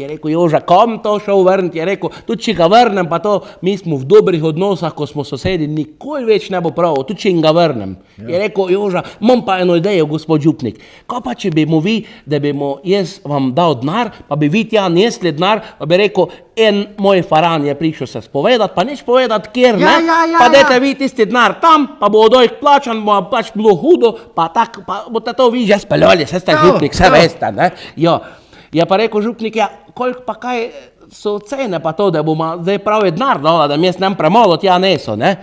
rekel, Joža, kom to šel vrniti? Je rekel, tudi če ga vrnem, pa to, mi smo v dobrih odnosah, ko smo sosedi, nikoli več ne bo prav, tudi če jim ga vrnem. Je rekel, Joža, imam pa eno idejo, gospod župnik, ko pa če bi mu vi, da bi mu jaz vam dal denar, pa bi vi tja nesli denar, pa bi rekel, en moj faran je prišel se spovedati, pa neč povedati, kjer, ne, pa dajte vi tisti denar tam, pa bo odojk plačan, bo pač bilo hudo, pa tak, pa boste to vi že speljali, se ste župnik, se veste, ne, ja. Je pa rekel župnik, ja, koliko pa kaj so cene pa to, da bomo zdaj pravi denar dala, da mi jaz nem premalo tja neso, ne.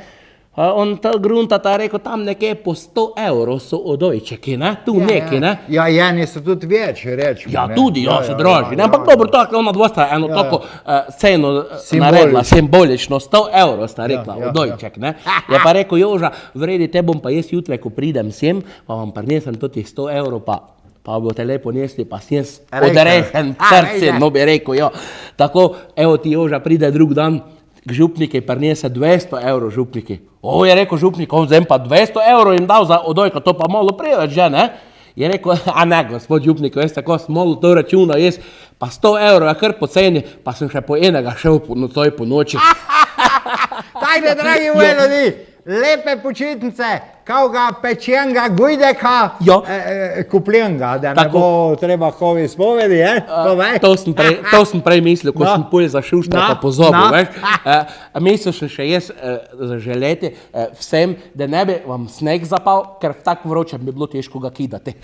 On ta gruntata je rekel, tam nekje po 100 evrov so odojčeki, ne, tu neki, ne. Ja, eni so tudi več, rečemo. Ja, tudi, ja, so dražji, ne, ampak dobro, tako ona dva sta eno tako ceno naredila, simbolično, 100 evrov sta rekla, odojček, ne. Je pa rekel, Joža, vredi, te bom pa jaz jutre, ko pridem sem, pa vam prinesem tudi 100 evrov, pa boste lepo nesli, pa sem jaz odrešen srce, no bi rekel, ja. Tako, evo ti Joža pride drug dan, k župniki prinese 200 evrov župniki. Je rekel župnik, on zdaj pa 200 evrov jim dal za odojka, to pa malo preveč že, ne? Je rekel, a ne, gospod župnik, veste, ko sem malo to računal, jaz pa 100 evrov je kar poceni, pa sem še po enega šel po noči. Tajde, dragi moji ljudi, lepe počitnice, kauga pečenga gujdeka, kupljenga, da ne bo treba kovi spovedi, To sem prej mislil, ko sem pol za šuštra pa pozobil, veš. Mislil sem še jaz zaželeti vsem, da ne bi vam sneg zapal, ker v tak vročem bi bilo težko ga kidati.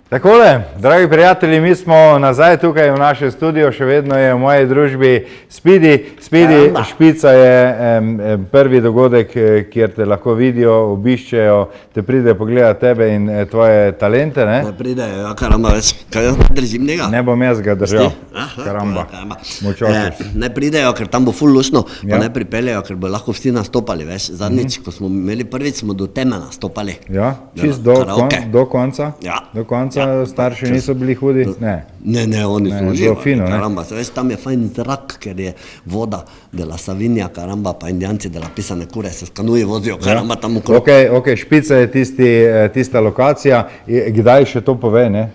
Takole, dragi prijatelji, mi smo nazaj tukaj v našem studiu, še vedno je v moji družbi Speedy. Špica je prvi dogodek, kjer te lahko vidijo, obiščejo, te pride pogledati tebe in tvoje talente, ne? Ne pridejo, ja, karamba, veš, kaj držim njega? Ne bom jaz ga držal, karamba, močočeš. Ne pridejo, ker tam bo ful lušno, pa ne pripeljajo, ker bo lahko vsi nastopali, veš, zadnjič, ko smo imeli prvič, smo do teme nastopali. Ja, čist do konca? Ja. Do konca starši niso bili hudi? Ne. Ne, oni so uživali, karamba, veš, tam je fajn zrak, ker je voda de la Savinja, karamba, pa indijanci de la Pisane kure se skanuji vozijo, karamba, tam okrog. Ok, Špica je tista lokacija, kdaj še to pove, ne?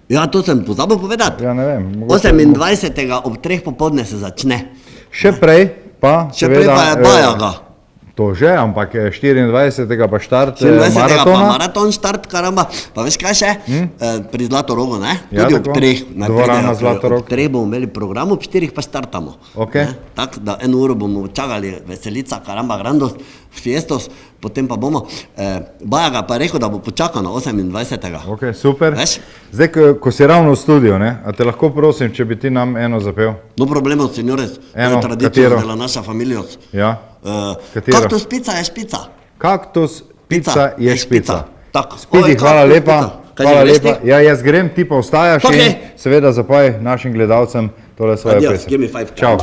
Ja, to sem pozabil povedati. Ja, ne vem. 28. ob 3 popoldne se začne. Še prej pa Še prej pa je Bajaga. To že, ampak 24. pa štart 24. maratona. pa maraton štart, karamba. Pa veš kaj še? Pri Zlatorogu, ne? Tudi ob 3. Dvorana Zlatorog. Ob 3 bomo imeli program, ob 4 pa štartamo. Tako da 1 uro bomo čakali, veselica, karamba, grandos, fiestos, potem pa bomo. Bajaga pa je rekel, da bo počakal na 28. Ok, super. Zdaj, ko si ravno v studiu, ne? A te lahko prosim, če bi ti nam eno zapel? No problemov, senjores. Eno, katero? Dela naša familijos. Ja. Kaktus pica je špica. Kaktus pica je špica. Spidi, hvala lepa. Hvala lepa. Ja, jaz grem, ti pa ostajaš in seveda zapoj našim gledalcem tole svoje pesem. Give me 5. Čau.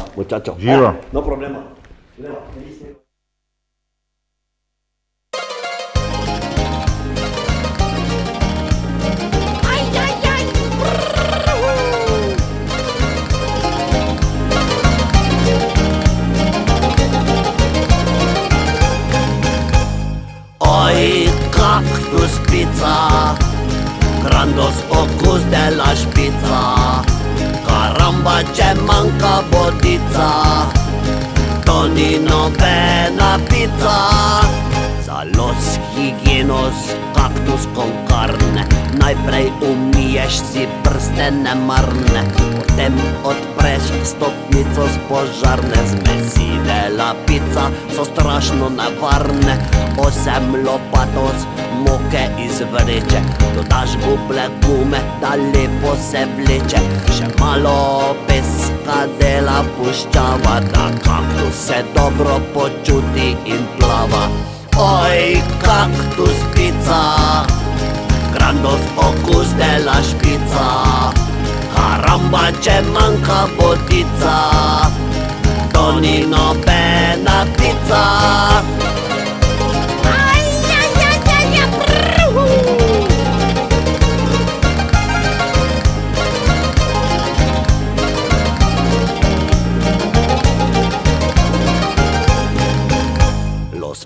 Živo. No problema. Oi, cactus pizza, grandos ocus de la șpița, caramba ce manca botița, Tonino Bena pizza, za los higienos, cactus con carne, najprej umiješ si prste nemarne, potem odpreš stopnico z požarne, zmesidela pizza so strašno nevarne, 8 lopatos moke iz vreče, dodaš buble gume, da lepo se vleče, še malo peska dela puščava, da kaktus se dobro počuti in plava. Oj, cactus pizza, grandos ocus de la șpița, caramba ce manca botița, Tonino Bena pizza.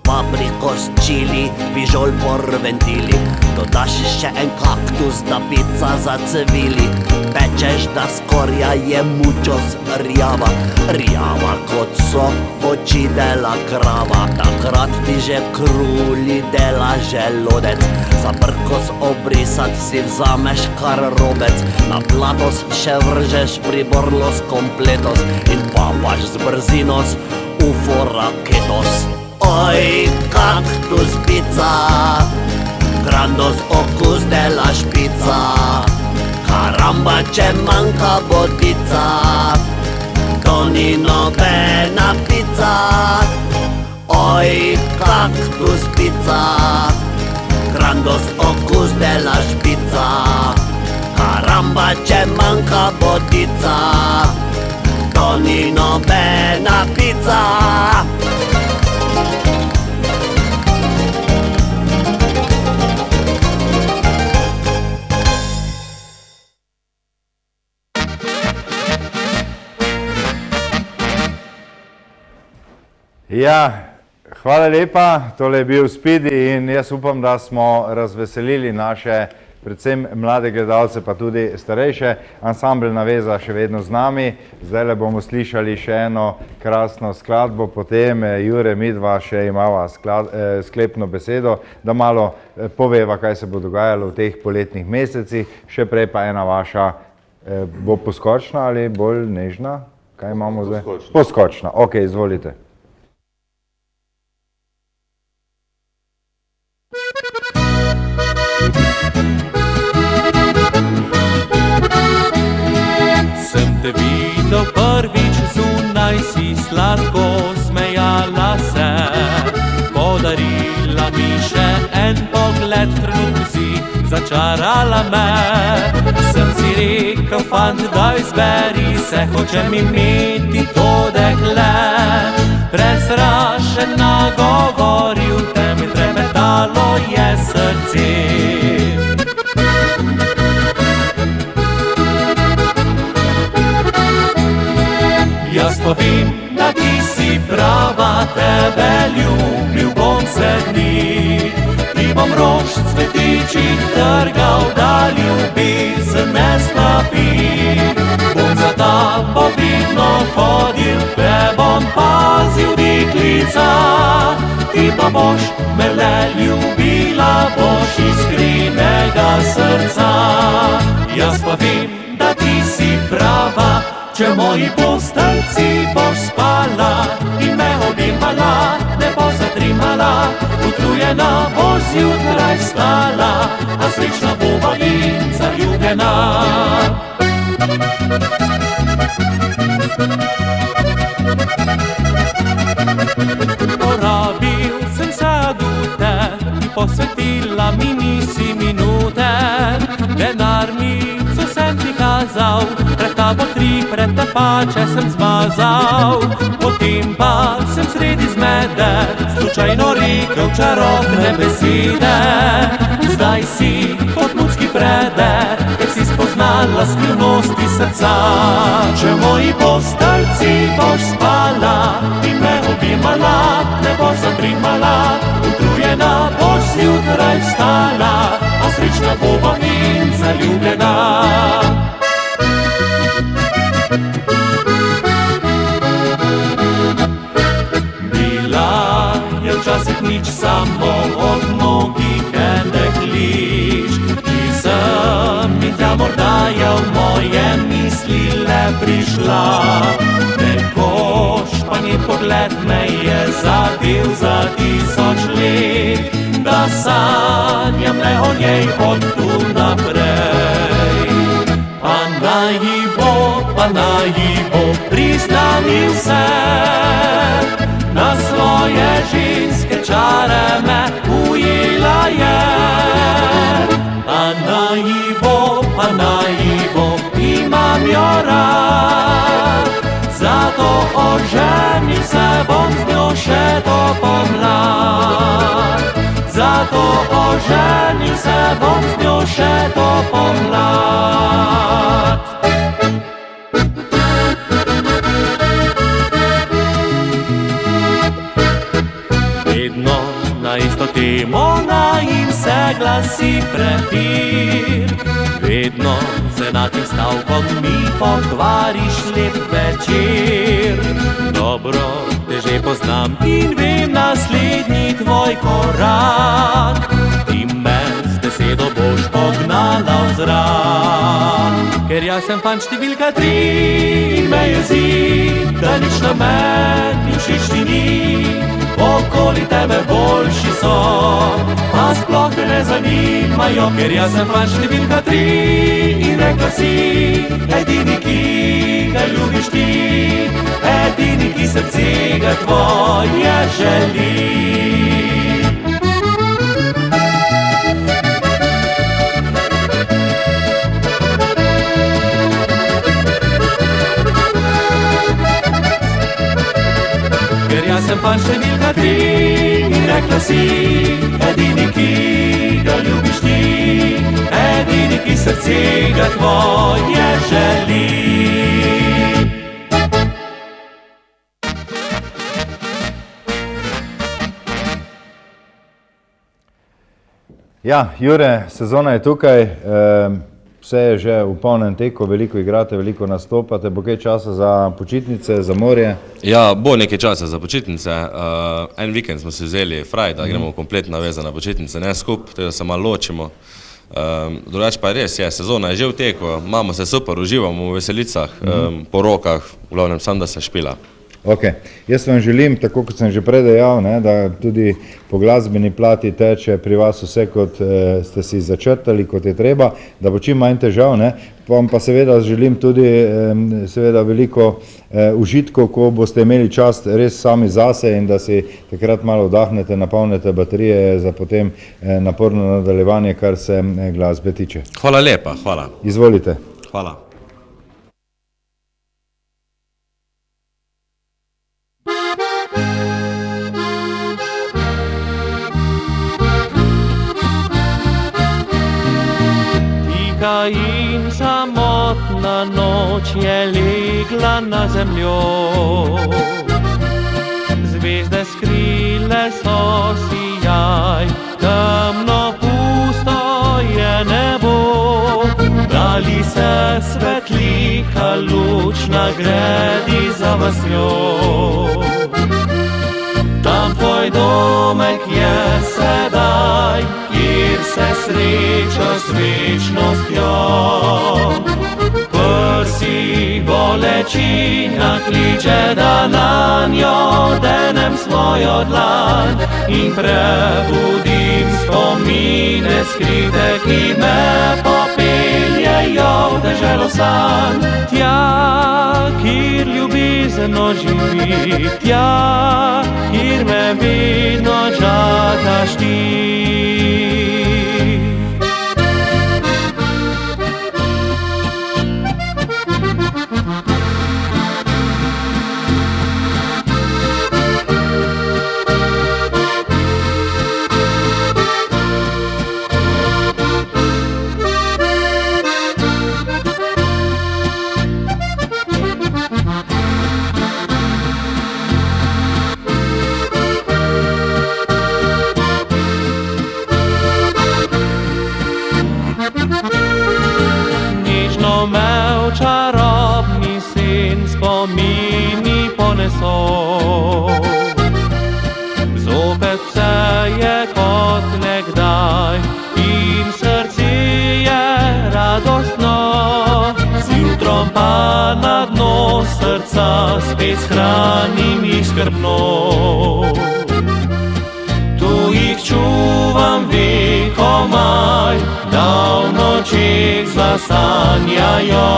Paprikos, chili, vijol por ventili, dodaš še en kaktus, da pizza zacvili, pečeš, da skorja je mucho rjava, rjava kot so oči dela krava, takrat ti že kruli dela želodec, za prkos obrisat si vzameš kar robec, na platos še vržeš priborlos completos in papaš z brzinos UFO raketos. Oi, cactus pizza, grandos ocus de la șpița, caramba ce manca botița, Tonino Bena pizza. Oi, cactus pizza, grandos ocus de la șpița, caramba ce manca botița, Tonino Bena pizza. Ja, hvala lepa, tole je bil Spidi in jaz upam, da smo razveselili naše predvsem mlade gledalce, pa tudi starejše. Ansambl Naveza še vedno z nami, zdaj bomo slišali še eno krasno skladbo, potem Jure, midva še imava sklepno besedo, da malo poveva, kaj se bo dogajalo v teh poletnih mesecih, še prej pa ena vaša, bo poskočna ali bolj nežna? Kaj imamo zdaj? Poskočna, ok, izvolite. Sem te videl prvič zunaj, si sladko smejala se, podarila mi še en pogled, trenutno si začarala me. Sem si rekel, fant, daj zberi se, hočem imeti to dekle. Prestrašena govoril, te mi trepetalo je srce. Jaz pa vem, da ti si prava, tebe ljubil bom se dni. Ti bom rož cvetičih trgal, da ljubezen ne slabi. Bom za tabo vidno hodil, te bom pazil deklica. Ti pa boš me le ljubila, boš iskrenega srca. Jaz pa vem, da ti si prava, če v moji postelci boš spala in me objemala, ne bo zatrimala, utrujena bo zjutraj stala, a srečna bova in zaljubljena. Porabil sem se do te, ti posvetila mi nisi. kazal, pred tabo 3, pred te pače sem zmazal. Potem pa sem sredi zmede slučajno rekel čarobne besede. Zdaj si kot mucki preder, ker si spoznala skrivnosti srca. Če v moji posteljci boš spala in me objemala, ne boš zadrimala, utrujena boš zjutraj vstala, a srečna bova in zaljubljena. Bila je včasih nič samo od mnogih deklič, ki sem in tja morda je v moje misli le prišla. Nekoč pa njen pogled me je zadel za 1000 let, da sanjam le o njej od tu naprej. Pa naj ji bo priznal mi vse, na svoje ženske čare me ujela je. Pa naj ji bo, imam jo rad, zato oženil se bom z njo še do pomlad. Zato oženil se bom z njo še do pomlad. Vedno na isto temo najim se glasi prepir, vedno z enakim stavkom mi pokvariš lep večer. Dobro te že poznam in vem naslednji tvoj korak, ti me z besedo boš pognala v zrak. Ker jaz sem fan številka 3 in me jezi, da nič na meni všeč ti ni. Okoli tebe boljši so, pa sploh te ne zanimajo. Ker jaz sem fan številka 3 in rekla si, edini, ki ga ljubiš ti, edini, ki srce ga tvoje želi. Ker jaz sem fan številka 3 in rekla si, edini, ki ga ljubiš ti, edini, ki srce ga tvoje želi. Ja, Jure, sezona je tukaj, vse je že v polnem teku, veliko igrate, veliko nastopate, bo kaj časa za počitnice, za morje? Ja, bo nekaj časa za počitnice. En vikend smo si vzeli fraj, da gremo komplet navezane počitnice, ne skup, da se malo ločimo. Drugače pa res je, sezona je že v teku, imamo se super, uživamo v veselicah, po rokah, v glavnem sam, da se špila. Ok, jaz vam želim, tako kot sem že prej dejal, da tudi po glasbeni plati teče pri vas vse, kot ste si začrtali, kot je treba, da bo čim manj težav, vam pa seveda želim tudi veliko užitkov, ko boste imeli čas res sami zase in da si takrat malo vdahnete, napolnite baterije za potem naporno nadaljevanje, kar se glasbe tiče. Hvala lepa, hvala. Izvolite. Hvala. In samotna noč je legla na zemljo, zvezde skrile so sijaj, temno pusto je nebo, dali se svetlika luč na gredi za vasjo. Tam tvoj domek je sedaj, kjer se sreča s večnostjo. Prsi bolečina kliče, da nanjo denem svojo dlan in prebudim spomine skrite, ki me popeljejo v deželo sanj. Tja, kjer ljubezen oživi, tja, kjer me vedno čakaš ti. srca spet shranim jih skrbno. Tu jih čuvam vekomaj, da v nočeh zasanjajo.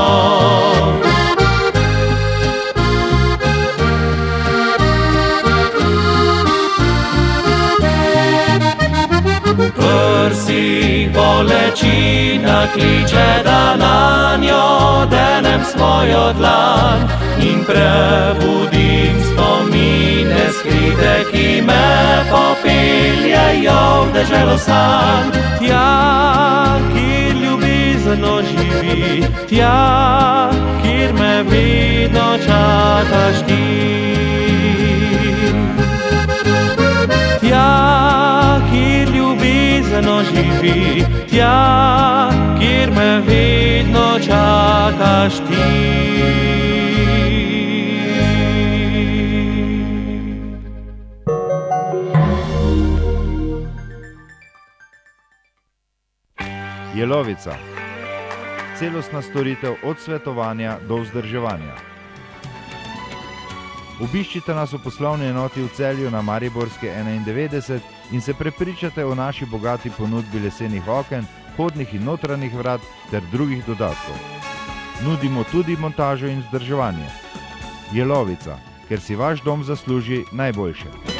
Prsi bolečina kliče, da nanjo denem svojo dlan in prebudim spomine skrite, ki me popeljejo v deželo san. Tja, kjer ljubezno živi, tja, kjer me vedno čakaš ti. Tja, kjer ljubezno živi, tja, kjer me vedno čakaš ti. Jelovica. Celostna storitev od svetovanja do vzdrževanja. Obiščite nas v poslovni enoti v Celju na Mariborske 91 in se prepričate o naši bogati ponudbi lesenih oken, vhodnih in notranjih vrat ter drugih dodatkov. Nudimo tudi montažo in vzdrževanje. Jelovica, ker si vaš dom zasluži najboljše.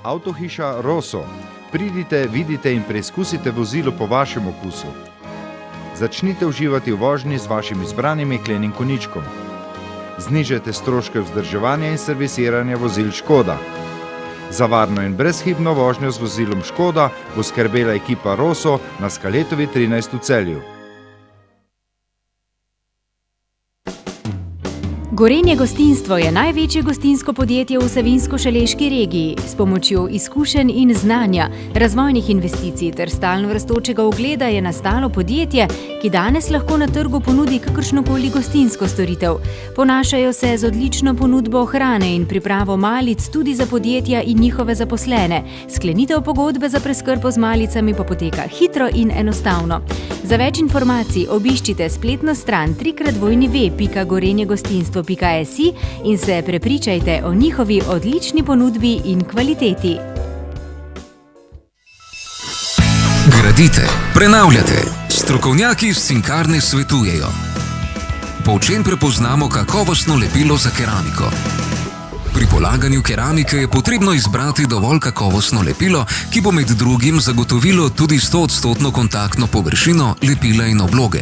Avtohiša Rosso. Pridite, vidite in preizkusite vozilo po vašem okusu. Začnite uživati v vožnji z vašim izbranim jeklenim konjičkom. Znižajte stroške vzdrževanja in servisiranja vozil Škoda. Za varno in brezhibno vožnjo z vozilom Škoda bo skrbela ekipa Rosso na Skaletovi 13 v Celju. Gorenje gostinstvo je največje gostinsko podjetje v Savinjsko-Šaleški regiji. S pomočjo izkušenj in znanja, razvojnih investicij ter stalno rastočega ugleda je nastalo podjetje, ki danes lahko na trgu ponudi kakršnokoli gostinsko storitev. Ponašajo se z odlično ponudbo hrane in pripravo malic tudi za podjetja in njihove zaposlene. Sklenitev pogodbe za preskrbo z malicami pa poteka hitro in enostavno. Za več informacij obiščite spletno stran www.gorenjegostinstvo.si in se prepričajte o njihovi odlični ponudbi in kvaliteti. Gradite, prenavljate. Strokovnjaki iz Cinkarne svetujejo. Po čem prepoznamo kakovostno lepilo za keramiko? Pri polaganju keramike je potrebno izbrati dovolj kakovostno lepilo, ki bo med drugim zagotovilo tudi 100% kontaktno površino lepila in obloge.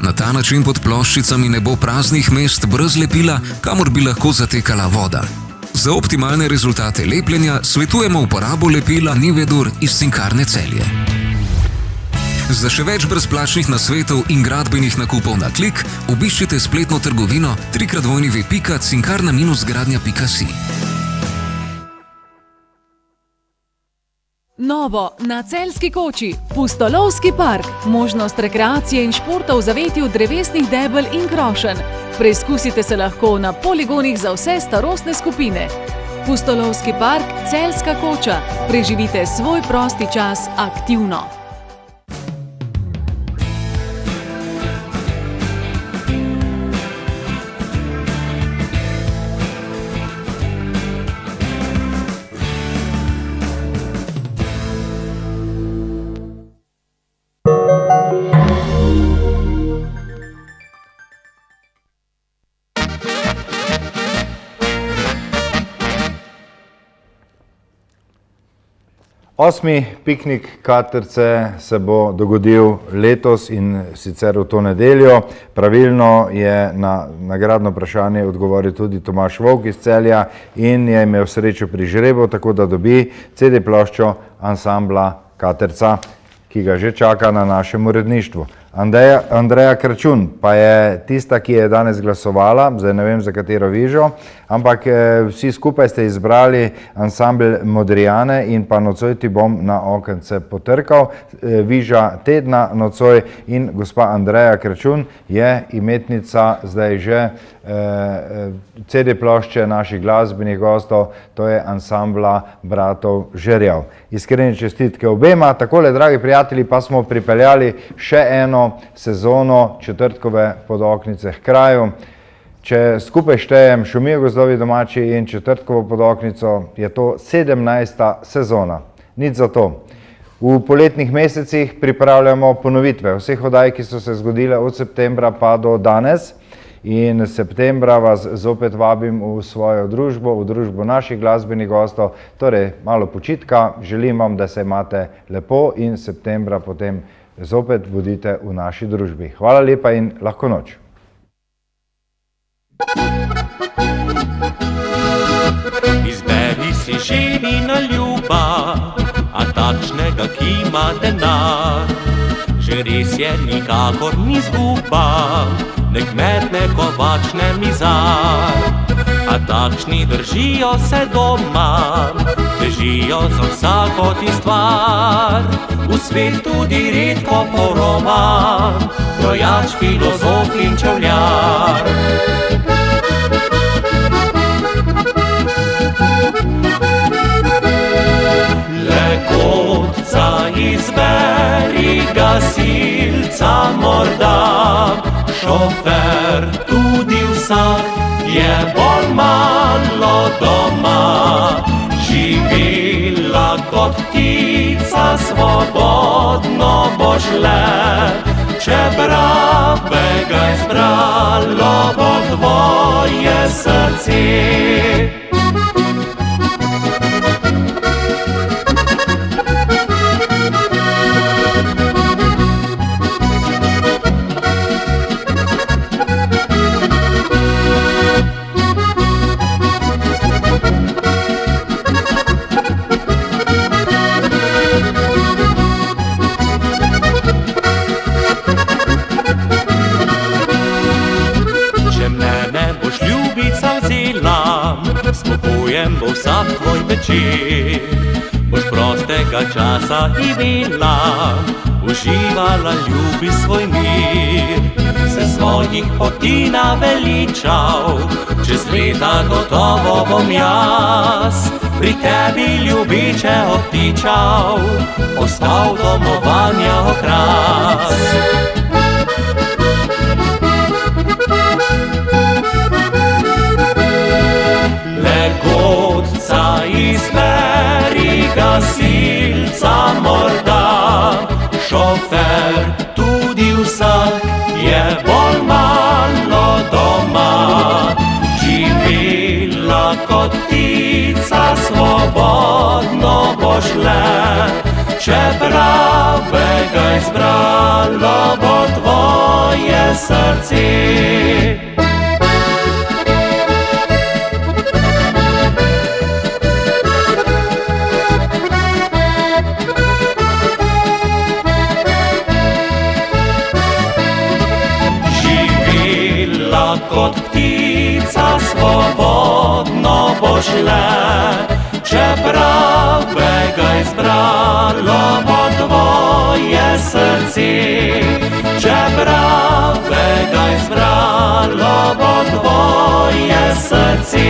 Na ta način pod ploščicami ne bo praznih mest brez lepila, kamor bi lahko zatekala voda. Za optimalne rezultate lepljenja svetujemo uporabo lepila Nivedur iz Cinkarne Celje. Za še več brezplačnih nasvetov in gradbenih nakupov na klik, obiščite spletno trgovino www.cinkarna-gradnja.si. Novo na Celjski koči, Pustolovski park, možnost rekreacije in športa v zavetju drevesnih debel in krošenj. Preizkusite se lahko na poligonih za vse starostne skupine. Pustolovski park, Celjska koča, preživite svoj prosti čas aktivno. Osmi piknik Katrce se bo dogodil letos in sicer v to nedeljo. Pravilno je na nagradno vprašanje odgovoril tudi Tomaž Vovk iz Celja in je imel srečo pri žrebu, tako da dobi CD ploščo ansambla Katrca, ki ga že čaka na našem uredništvu. Andreja Kračun pa je tista, ki je danes glasovala, zdaj ne vem za katero vižo, ampak vsi skupaj ste izbrali ansambl Modrijane in pa Nocoj ti bom na okence potrkal. Viža tedna nocoj in gospa Andreja Kračun je imetnica zdaj že CD plošče naših glasbenih gostov, to je ansambla bratov Žerjav. Iskrene čestitke obema. Takole, dragi prijatelji, pa smo pripeljali še eno sezono Četrtkove podoknice h kraju. Če skupaj štejem Šumijo gozdovi domači in Četrtkovo podoknico, je to 17. sezona. Nič za to. V poletnih mesecih pripravljamo ponovitve vseh oddaj, ki so se zgodile od septembra pa do danes. In septembra vas zopet vabim v svojo družbo, v družbo naših glasbenih gostov, torej malo počitka, želim vam, da se imate lepo in septembra potem zopet bodite v naši družbi. Hvala lepa in lahko noč. Izberi si ženina ljuba, a takšnega, ki ima denar. Že res je, nikakor ni zguba, ne kmet, ne kovač, ne mizar. A takšni držijo se doma, težijo za vsako ti stvar. V svet tudi redko poroman, krojač, filozof in čevljar. Legodca izberi, gasilca morda, šofer tudi vsak, je bolj malo doma. Živela kot ptica, svobodno boš le, če pravega izbralo bo tvoje srce. Spokojen bo vsak tvoj večer, boš prostega časa imela, uživala, ljubi svoj mir. Se svojih poti naveličal, čez leta gotovo bom jaz pri tebi ljubiče obtičal, ostal domovanja okras. Legodca izberi, gasilca morda, šofer tudi vsak, je bolj malo doma. Živela kot ptica, svobodno boš le, če pravega izbralo bo tvoje srce. Kot ptica, svobodno boš le, če pravega izbralo bo tvoje srce. Če pravega izbralo bo tvoje srce.